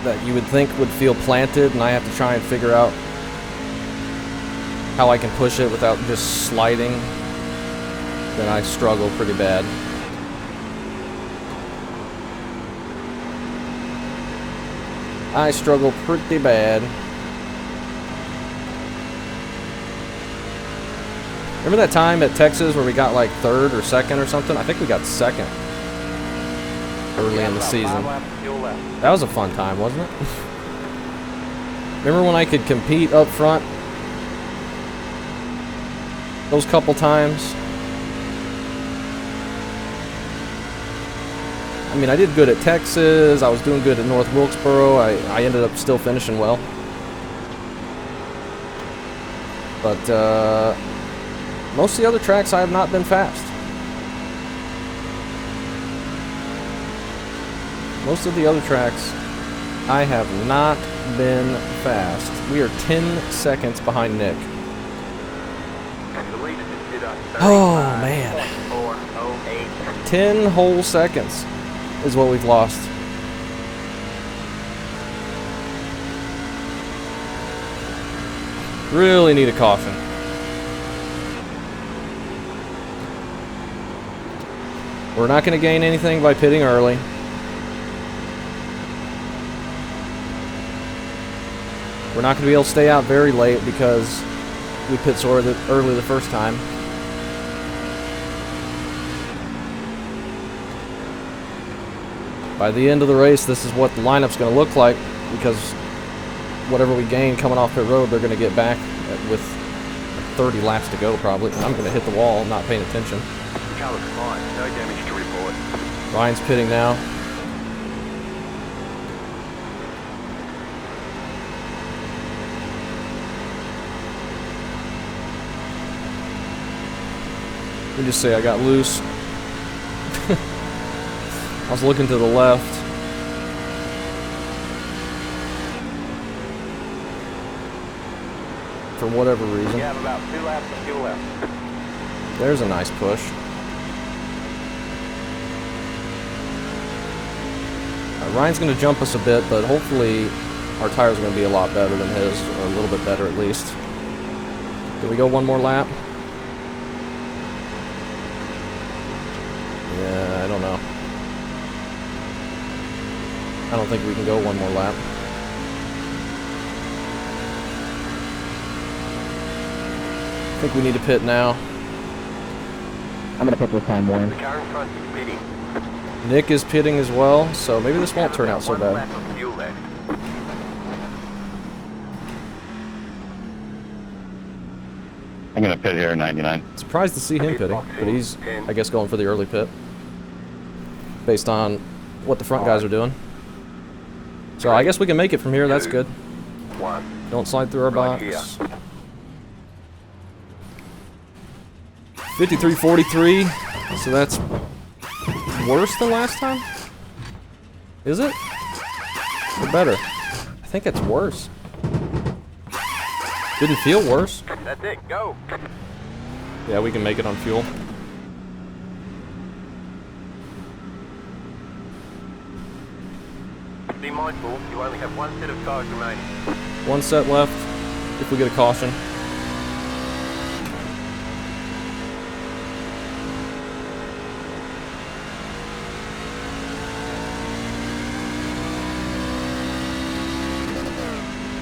that you would think would feel planted and I have to try and figure out how I can push it without just sliding, then I struggle pretty bad. I struggle pretty bad. Remember that time at Texas where we got like third or second or something? I think we got second early in the season. That was a fun time, wasn't it? Remember when I could compete up front? Those couple times. I mean, I did good at Texas. I was doing good at North Wilkesboro. I ended up still finishing well. But most of the other tracks I have not been fast. Most of the other tracks I have not been fast. We are 10 seconds behind Nick. Oh, man. 10 whole seconds is what we've lost. Really need a caution. We're not going to gain anything by pitting early. We're not going to be able to stay out very late because we pit so early the first time. By the end of the race, this is what the lineup's going to look like, because whatever we gain coming off pit road, they're going to get back with 30 laps to go probably. I'm going to hit the wall, not paying attention. Car looks fine. No damage to report. Ryan's pitting now. Let me just say I got loose. I was looking to the left. For whatever reason. You have about 2 laps of fuel left. There's a nice push. Ryan's going to jump us a bit, but hopefully our tires are going to be a lot better than his, or a little bit better at least. Can we go one more lap? Yeah, I don't know. I don't think we can go one more lap. I think we need to pit now. I'm gonna put this time, Warren. The car in front is pitting. Nick is pitting as well, so maybe this won't turn out so bad. Lap of fuel left. I'm gonna pit here 99. Surprised to see him pitting, but he's, I guess, going for the early pit. Based on what the front guys are doing. So I guess we can make it from here, that's good. 1. Don't slide through our Right box. 53.43, so that's worse than last time? Is it? Or better? I think it's worse. Didn't feel worse. That's it. Go. Yeah, we can make it on fuel. Be mindful, you only have 1 set of cars remaining. One set left, if we get a caution.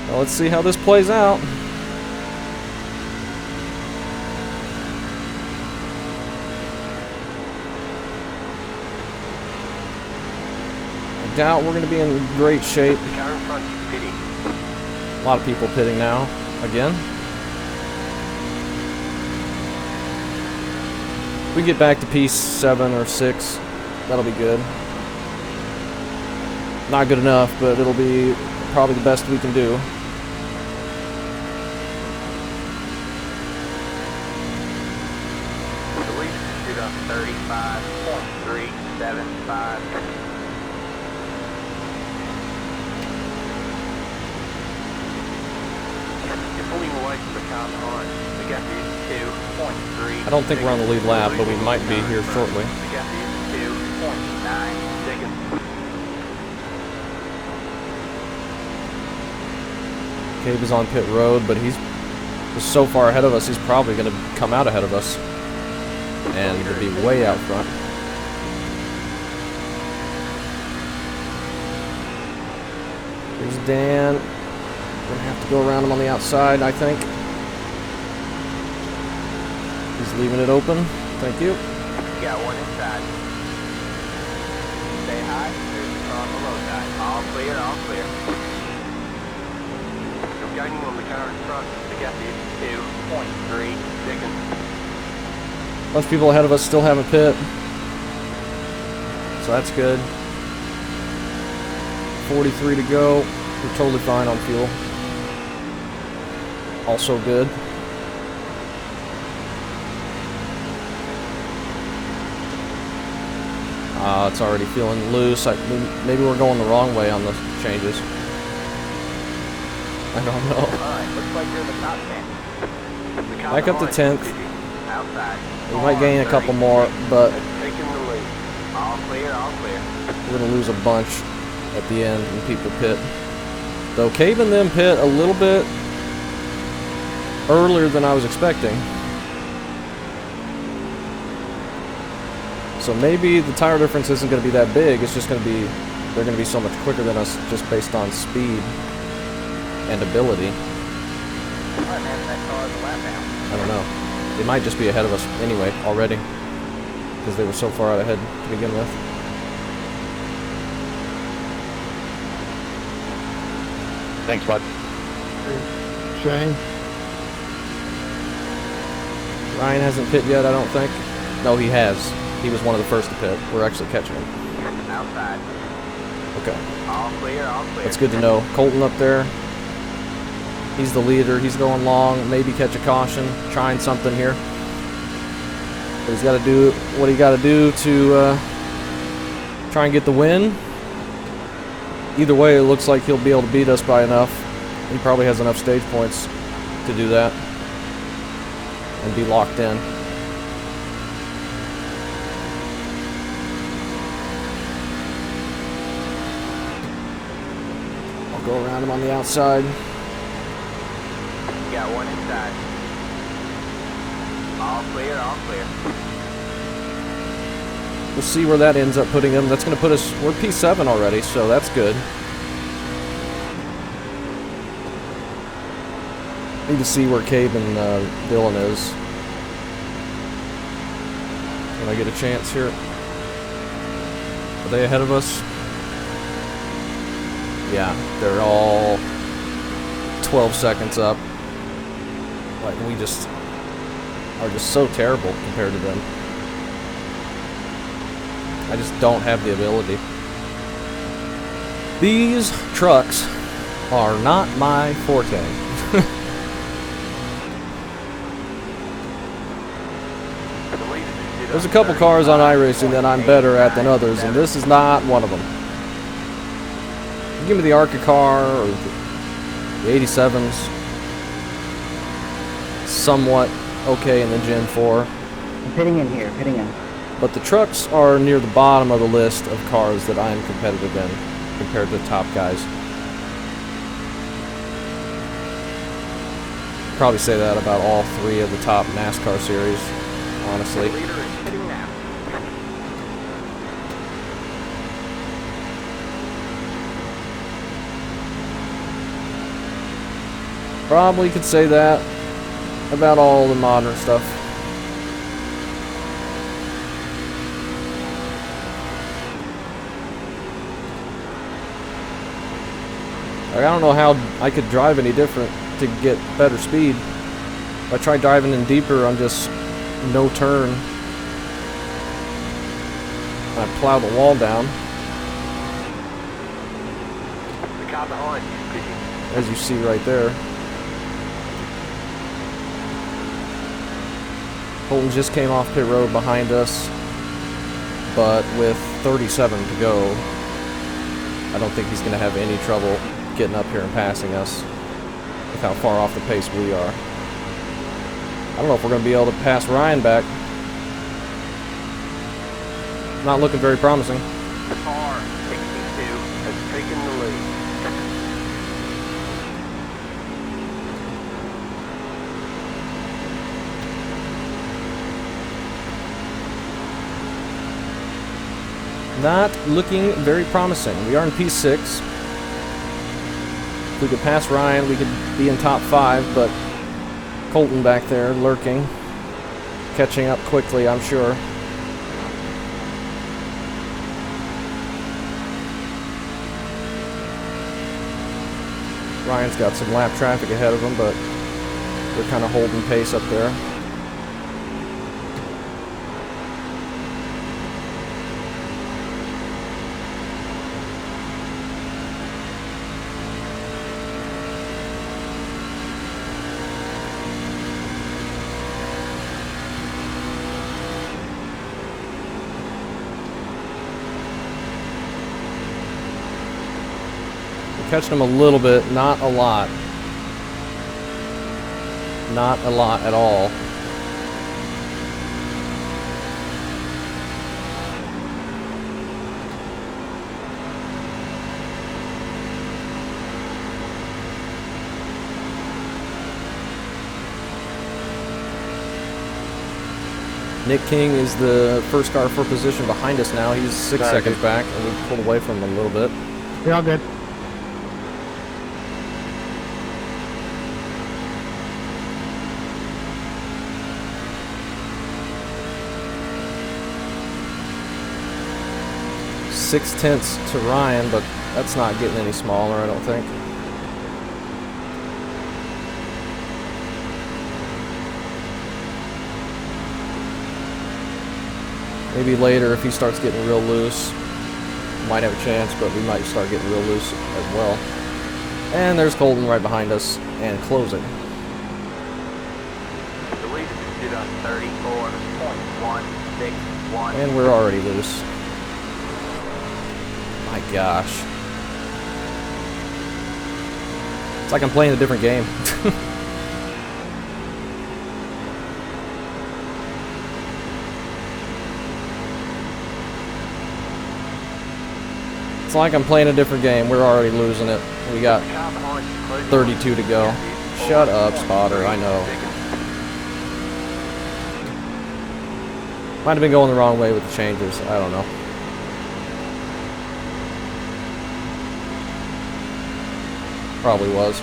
Well, let's see how this plays out. I doubt we're going to be in great shape. The car in front is pitting. A lot of people pitting now, again. If we get back to P7 or 6, that'll be good. Not good enough, but it'll be probably the best we can do. The lead is up 35.375. You're pulling away from the car behind. The gap is 2.3. I don't think we're on the lead lap, but we might be here shortly. The gap is 2.9 seconds. Cabe is on pit road, but he's just so far ahead of us, he's probably going to come out ahead of us. And to be way out front. Here's Dan. We're going to have to go around him on the outside, I think. He's leaving it open. Thank you. Got one inside. Stay high. There's the car on the low side. All clear, all clear. You're gaining on the car in front. The gap is 2.3 seconds. A bunch of people ahead of us still have a pit. So that's good. 43 to go. We're totally fine on fuel. Also good. It's already feeling loose. Maybe we're going the wrong way on the changes. I don't know. Alright, looks like you're in the top 10. Back up to 10th. Outside. We might gain a couple more, but Taking the lead. All clear, all clear. we're going to lose a bunch at the end when people pit. Though Cave and them pit a little bit earlier than I was expecting. So maybe the tire difference isn't going to be that big. It's just going to be, they're going to be so much quicker than us just based on speed and ability. Alright, man, that car is a lap down. I don't know. They might just be ahead of us anyway already because they were so far out ahead to begin with. Thanks, bud. Shane? Ryan hasn't pit yet, I don't think. No, he has. He was one of the first to pit. We're actually catching him. Outside. Okay. All clear, all clear. That's good to know. Colton up there. He's the leader. He's going long. Maybe catch a caution. Trying something here. But he's got to do what he got to do to try and get the win. Either way, it looks like he'll be able to beat us by enough. He probably has enough stage points to do that and be locked in. I'll go around him on the outside. You got one inside. All clear, all clear. We'll see where that ends up putting him. That's going to put us, we're P7 already, so that's good. Need to see where Cabe and Dylan is. Can I get a chance here? Are they ahead of us? Yeah, they're all 12 seconds up. Like, we just are just so terrible compared to them. I just don't have the ability. These trucks are not my forte. There's a couple cars on iRacing that I'm better at than others, and this is not one of them. Give me the ARCA car or the 87s. Somewhat okay in the Gen 4. I'm pitting in here, pitting in. But the trucks are near the bottom of the list of cars that I am competitive in compared to the top guys. Probably say that about all three of the top NASCAR series, honestly. Leader is hitting now. Probably could say that about all the modern stuff. Like, I don't know how I could drive any different to get better speed. If I try driving in deeper, I'm just no turn. I plow the wall down. The car behind you is pitting. As you see right there. Colton just came off pit road behind us, but with 37 to go, I don't think he's going to have any trouble getting up here and passing us with how far off the pace we are. I don't know if we're going to be able to pass Ryan back. Not looking very promising. Car 62 has taken the lead. Not looking very promising. We are in P6. If we could pass Ryan, we could be in top 5, but Colton back there lurking. Catching up quickly, I'm sure. Ryan's got some lap traffic ahead of him, but they're kind of holding pace up there. Catching him a little bit, not a lot. Not a lot at all. Nick King is the first car for position behind us now. He's 6 seconds back, and we pulled away from him a little bit. You're all good. .6 to Ryan, but that's not getting any smaller, I don't think. Maybe later, if he starts getting real loose, might have a chance, but we might start getting real loose as well. And there's Colton right behind us and closing. The lead is on 34.161. And we're already loose. My gosh. It's like I'm playing a different game. It's like I'm playing a different game. We're already losing it. We got 32 to go. Shut up, spotter. I know. Might have been going the wrong way with the changes. I don't know. Probably was.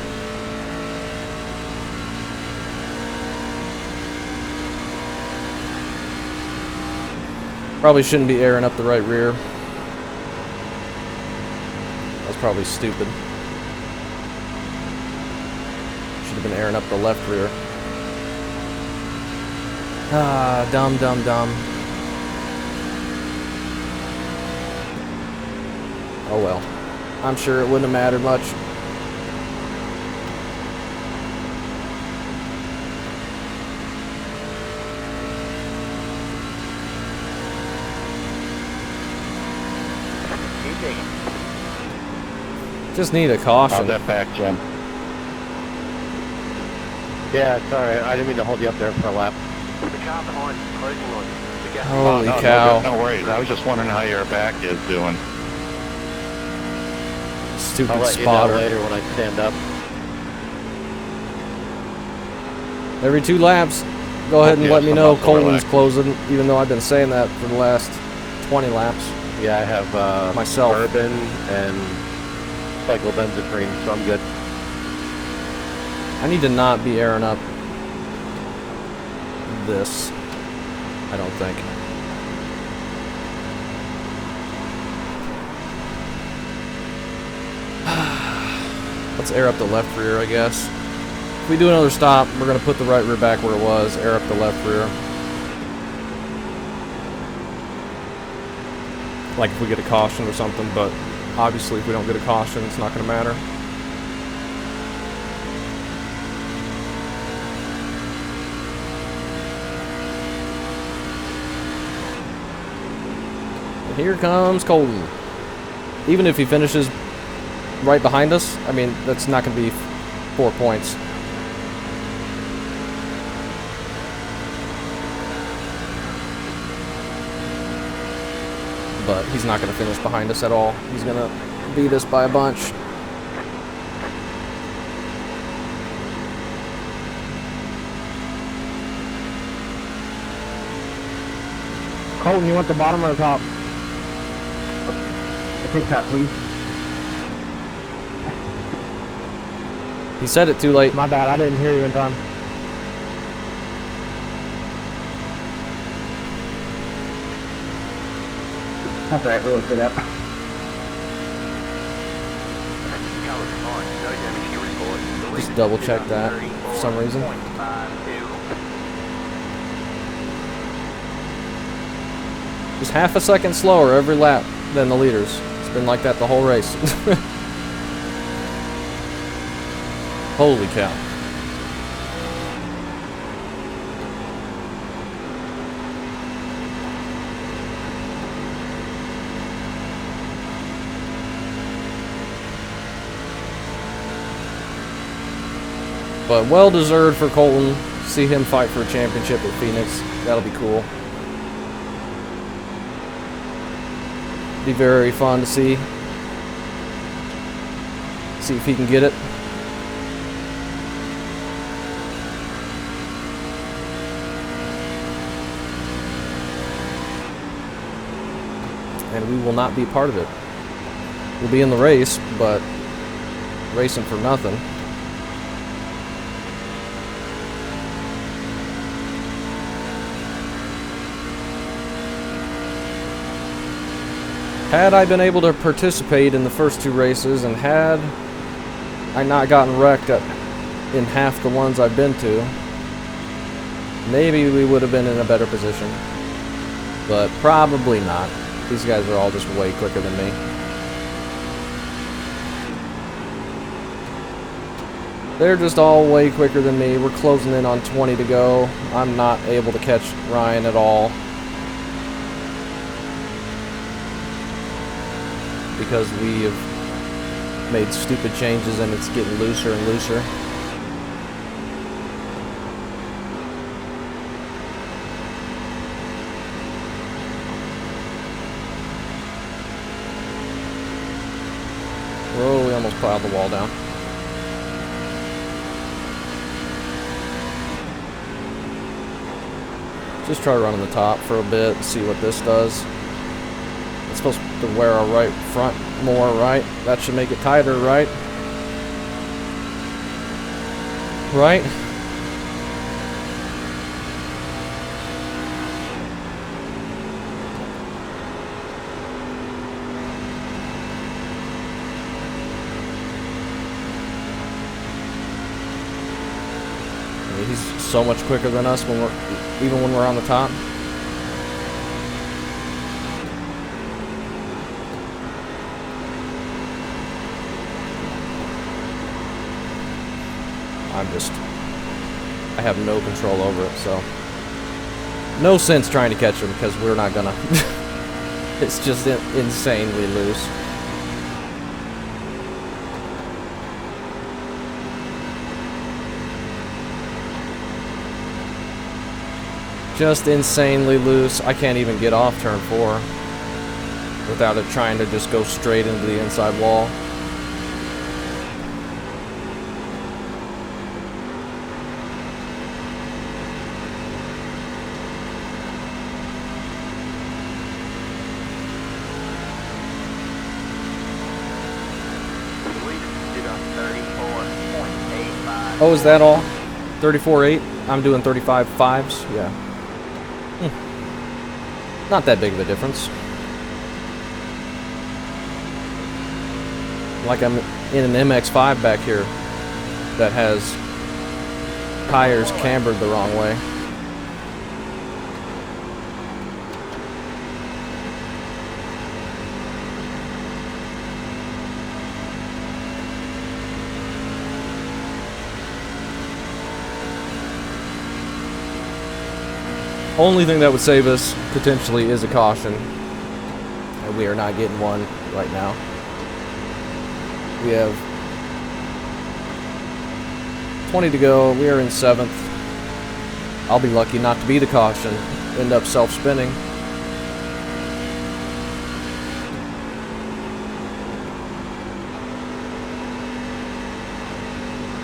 Probably shouldn't be airing up the right rear. That's probably stupid. Should have been airing up the left rear. Ah, dumb, dumb, dumb. Oh well. I'm sure it wouldn't have mattered much. Just need a caution. How's that back, Jim? Yeah, sorry. I didn't mean to hold you up there for a lap. Holy no, cow. No worries. I was just wondering how your back is doing. Stupid I'll let spotter. you know later when I stand up. Every 2 laps, go ahead and Okay, let me so know muscle Colton's relax. closing, even though I've been saying that for the last 20 laps. Yeah, I have Myself. bourbon and cyclobenzaprine, so I'm good. I need to not be airing up this, I don't think. Let's air up the left rear, I guess. If we do another stop, we're going to put the right rear back where it was, air up the left rear. Like if we get a caution or something, but obviously if we don't get a caution, it's not going to matter. And here comes Colton. Even if he finishes right behind us, I mean, that's not going to be 4 points. But he's not going to finish behind us at all. He's going to beat us by a bunch. Colton, you want the bottom or the top? I think that, please. He said it too late. My bad, I didn't hear you in time. That's alright, we'll look it up. Just double check that for some reason. Just half a second slower every lap than the leaders. It's been like that the whole race. Holy cow. But well deserved for Colton. See him fight for a championship at Phoenix. That'll be cool. Be very fun to see. See if he can get it. And we will not be part of it. We'll be in the race, but racing for nothing. Had I been able to participate in the first 2 races, and had I not gotten wrecked in half the ones I've been to, maybe we would have been in a better position. But probably not. These guys are all just way quicker than me. They're just all way quicker than me. We're closing in on 20 to go. I'm not able to catch Ryan at all, because we have made stupid changes and it's getting looser and looser. Whoa, we almost plowed the wall down. Just try running the top for a bit and see what this does. It's supposed to wear our right front more, right? That should make it tighter, right? Right? He's so much quicker than us when even when we're on the top. I have no control over it, so no sense trying to catch him because we're not gonna. It's just insanely loose. Just insanely loose. I can't even get off turn 4 without it trying to just go straight into the inside wall. Oh, is that all? 34.8? I'm doing 35.5s? Yeah. Not that big of a difference. Like I'm in an MX-5 back here that has tires cambered the wrong way. Only thing that would save us potentially is a caution, and we are not getting one right now. We have 20 to go. We are in 7th. I'll be lucky not to be the caution, end up self-spinning.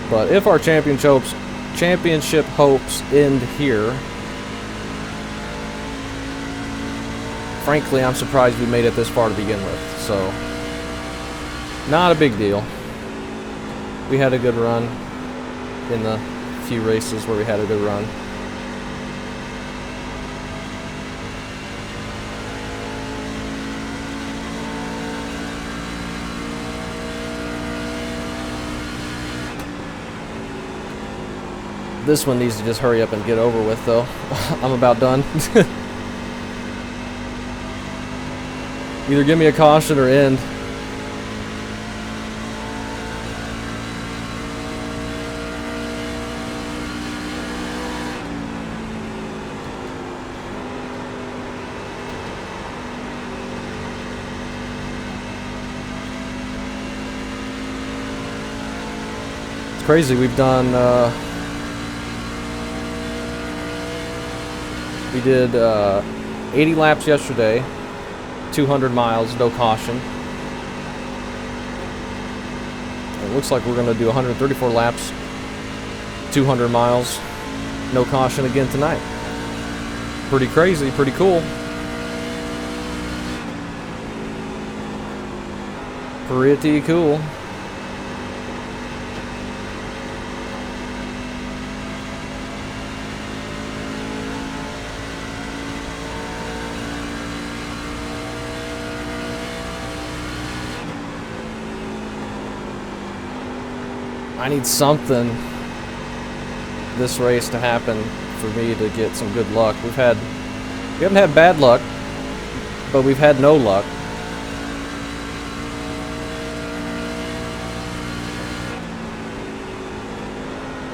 But if our championship hopes end here, frankly, I'm surprised we made it this far to begin with, so not a big deal. We had a good run in the few races where we had a good run. This one needs to just hurry up and get over with, though. I'm about done. Either give me a caution or end. It's crazy. We've done, we did 80 laps yesterday, 200 miles, no caution. It looks like we're going to do 134 laps, 200 miles, no caution again tonight. Pretty crazy, pretty cool. Pretty cool. I need something this race to happen for me to get some good luck. We haven't had bad luck, but we've had no luck.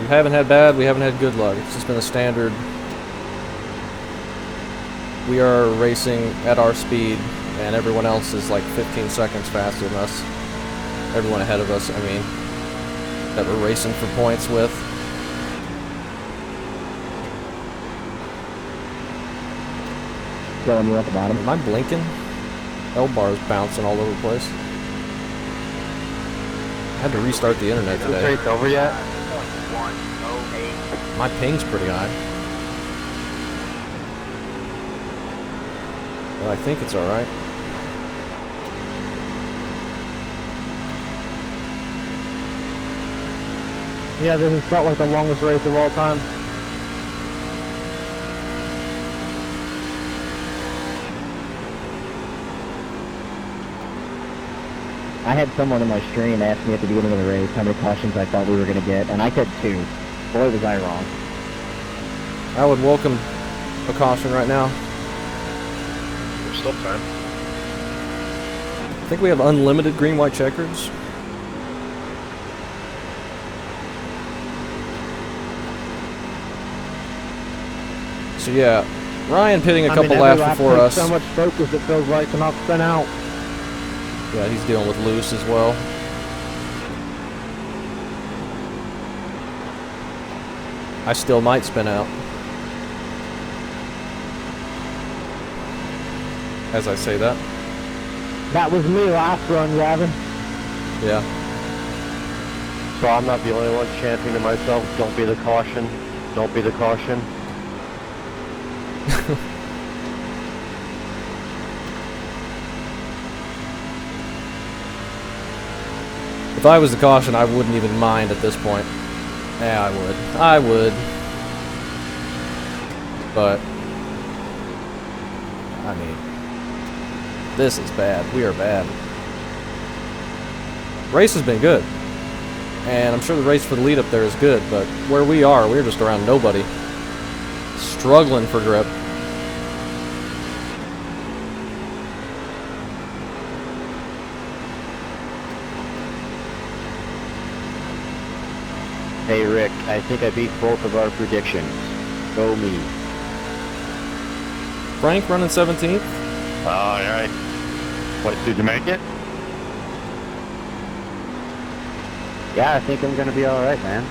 We haven't had bad, we haven't had good luck. It's just been a standard. We are racing at our speed, and everyone else is like 15 seconds faster than us. Everyone ahead of us, I mean, that we're racing for points with. Going you at the bottom. Am I blinking? L-bar's bouncing all over the place. I had to restart the internet Is this today. race over yet? 108. My ping's pretty high. But I think it's alright. Yeah, this has felt like the longest race of all time. I had someone in my stream ask me at the beginning of the race how many cautions I thought we were going to get, and I said 2. Boy, was I wrong. I would welcome a caution right now. There's still time. I think we have unlimited green-white checkers. So yeah, Ryan pitting a couple every laps lap before takes us. so much focus it feels like to not spin out. Yeah, he's dealing with loose as well. I still might spin out. As I say that. That was me last run, Gavin. Yeah. So I'm not the only one chanting to myself, don't be the caution, don't be the caution. If I was the caution, I wouldn't even mind at this point. Yeah, I would. I would. But, I mean, this is bad. We are bad. Race has been good. And I'm sure the race for the lead up there is good, but where we are, we're just around nobody. Struggling for grip. Hey Rick, I think I beat both of our predictions. Go me. Frank running 17th. Alright. What, did you make it? Yeah, I think I'm going to be alright, man.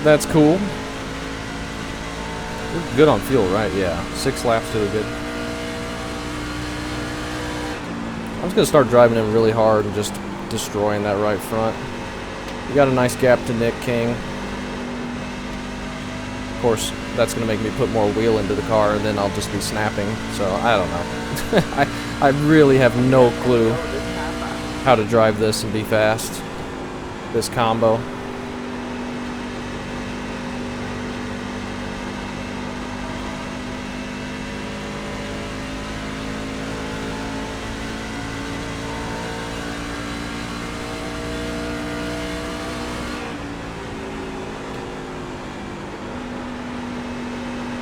That's cool. We're good on fuel, right? Yeah. 6 laps to the good. I'm just going to start driving in really hard and just destroying that right front. We got a nice gap to Nick King. Of course, that's going to make me put more wheel into the car, and then I'll just be snapping. So, I don't know. I really have no clue how to drive this and be fast. This combo.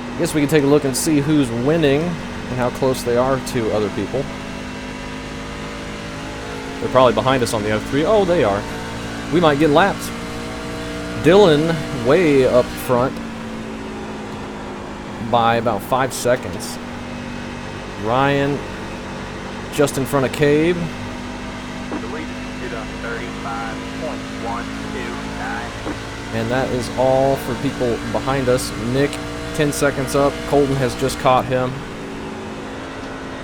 I guess we can take a look and see who's winning and how close they are to other people. They're probably behind us on the F3. Oh, they are. We might get lapped. Dylan way up front by about 5 seconds. Ryan just in front of Cabe. The lead is 35.129. And that is all for people behind us. Nick, 10 seconds up. Colton has just caught him.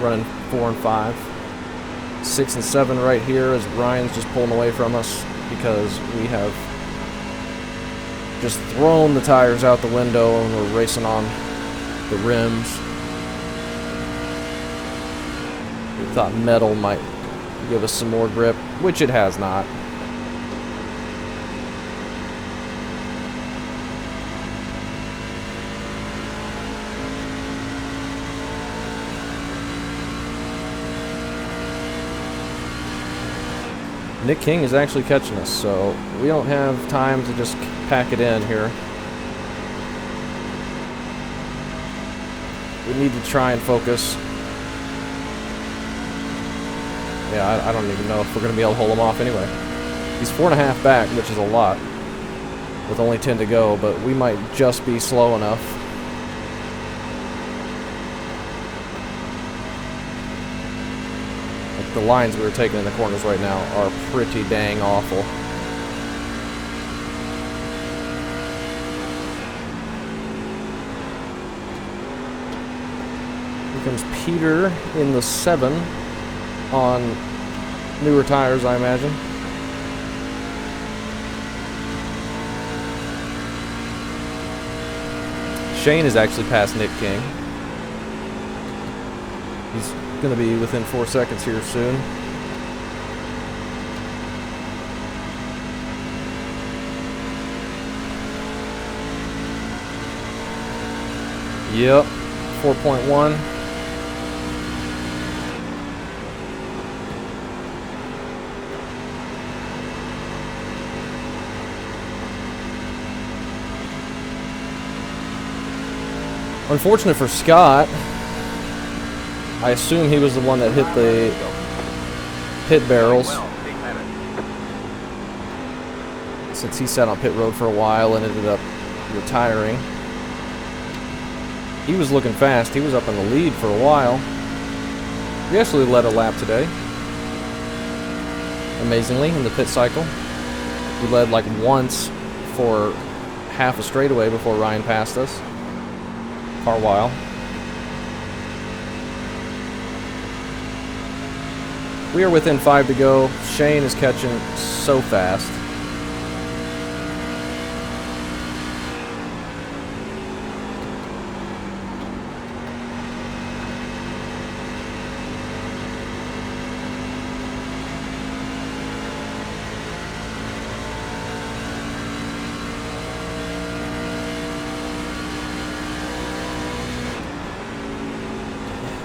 Running 4 and 5. 6 and 7 right here as Ryan's just pulling away from us because we have just thrown the tires out the window and we're racing on the rims. We thought metal might give us some more grip, which it has not. Nick King is actually catching us, so we don't have time to just pack it in here. We need to try and focus. Yeah, I don't even know if we're going to be able to hold him off anyway. He's 4.5 back, which is a lot, with only 10 to go, but we might just be slow enough. The lines we were taking in the corners right now are pretty dang awful. Here comes Peter in the 7 on newer tires, I imagine. Shane has actually passed Nick King. He's going to be within 4 seconds here soon. Yep, 4.1. Unfortunate for Scott. I assume he was the one that hit the pit barrels, since he sat on pit road for a while and ended up retiring. He was looking fast. He was up in the lead for a while. We actually led a lap today, amazingly, in the pit cycle. We led like once for half a straightaway before Ryan passed us for a while. We are within 5 to go. Shane is catching so fast.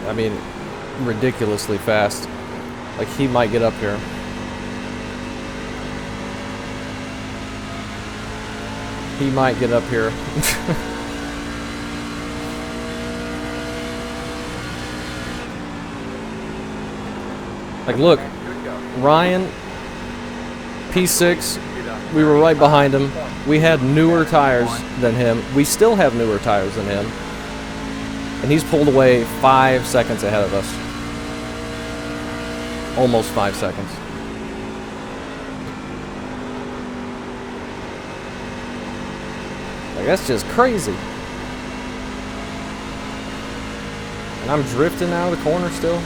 I mean, ridiculously fast. Like, he might get up here. He might get up here. Like, look. Ryan, P6, we were right behind him. We had newer tires than him. We still have newer tires than him. And he's pulled away 5 seconds ahead of us. Almost 5 seconds. Like, that's just crazy. And I'm drifting out of the corner still.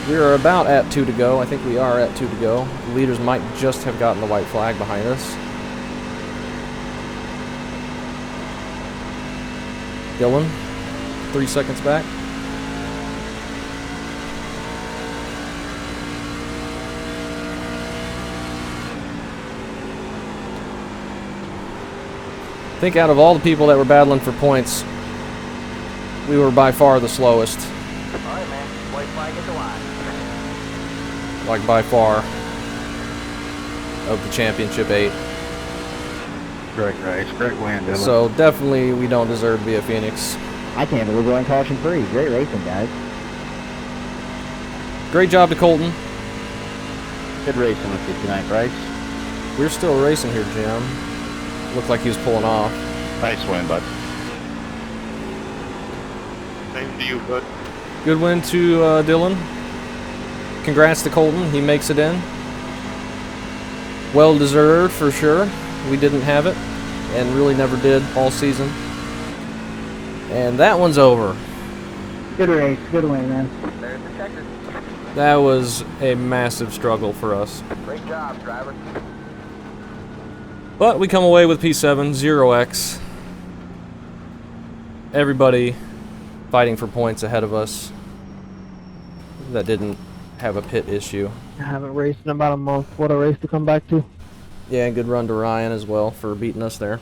We are about at 2 to go. I think we are at 2 to go. The leaders might just have gotten the white flag behind us. Dylan, 3 seconds back. I think out of all the people that were battling for points, we were by far the slowest. Alright, man. White flag at the line. Like, by far, of the championship 8. Great race, great win, Dylan. So definitely we don't deserve to be a Phoenix. I can't believe we're going caution free. Great racing, guys. Great job to Colton. Good racing with you tonight, Bryce. We're still racing here, Jim. Looked like he was pulling off. Nice win, bud. Same to you, bud. Good win to Dylan. Congrats to Colton. He makes it in. Well deserved for sure. We didn't have it and really never did all season. And that one's over. Good race, good win, man. There's the Checkered. That was a massive struggle for us. Great job, driver. But we come away with P7, 0x. Everybody fighting for points ahead of us that didn't have a pit issue. I haven't raced in about a month. What a race to come back to. Yeah, good run to Ryan as well for beating us there.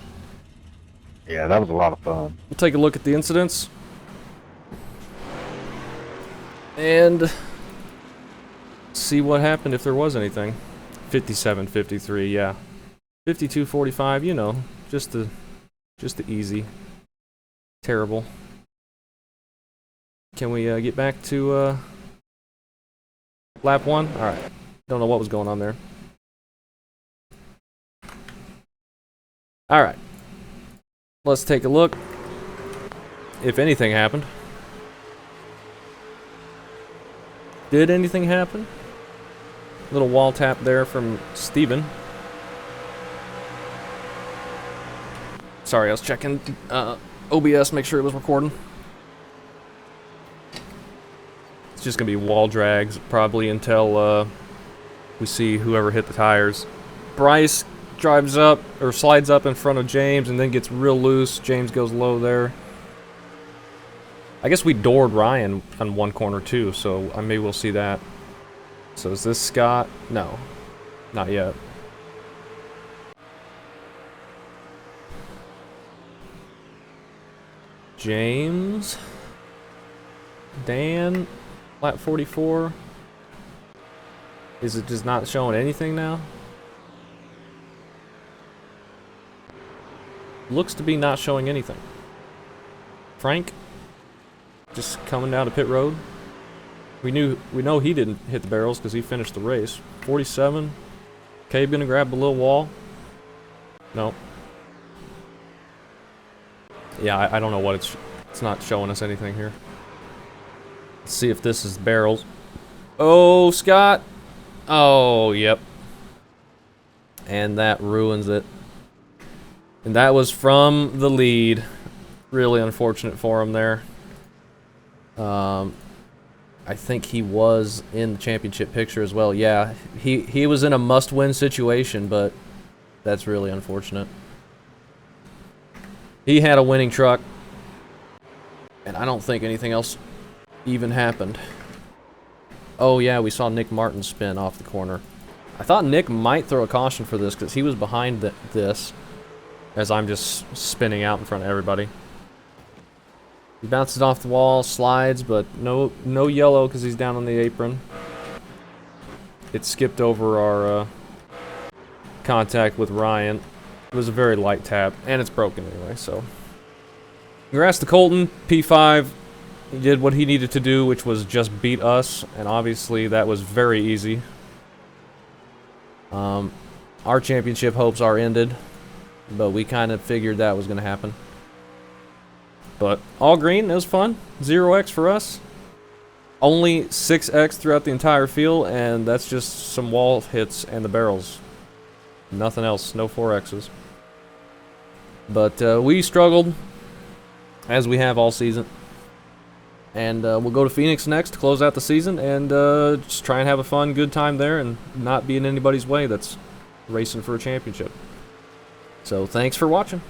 Yeah, that was a lot of fun. We'll take a look at the incidents. And see what happened if there was anything. 57-53, yeah. 52-45, you know, just the easy. Terrible. Can we get back to lap 1? Alright. Don't know what was going on there. Alright. Let's take a look. If anything happened. Did anything happen? Little wall tap there from Steven. Sorry, I was checking OBS, make sure it was recording. It's just gonna be wall drags probably until we see whoever hit the tires. Bryce drives up or slides up in front of James and then gets real loose. James goes low there. I guess we doored Ryan on one corner too, so maybe we'll see that. So is this Scott? No, not yet. James, Dan, lap 44. Is it just not showing anything now? Looks to be not showing anything. Frank, just coming down to pit road. We know he didn't hit the barrels because he finished the race. 47. Cabe gonna grab the little wall. No. Yeah, I don't know what it's not showing us anything here. Let's see if this is barrels. Oh, Scott. Oh, yep. And that ruins it. And that was from the lead. Really unfortunate for him there. I think he was in the championship picture as well. Yeah, he was in a must-win situation, but that's really unfortunate. He had a winning truck, and I don't think anything else even happened. Oh yeah, we saw Nick Martin spin off the corner. I thought Nick might throw a caution for this because he was behind this as I'm just spinning out in front of everybody. He bounces off the wall, slides, but no yellow because he's down on the apron. It skipped over our contact with Ryan. It was a very light tap, and it's broken anyway, so. Congrats to Colton, P5. He did what he needed to do, which was just beat us, and obviously that was very easy. Our championship hopes are ended, but we kind of figured that was going to happen. But all green, it was fun. 0x for us. Only 6x throughout the entire field, and that's just some wall hits and the barrels. Nothing else, no 4x's. But we struggled, as we have all season. And we'll go to Phoenix next to close out the season and just try and have a fun, good time there and not be in anybody's way that's racing for a championship. So thanks for watching.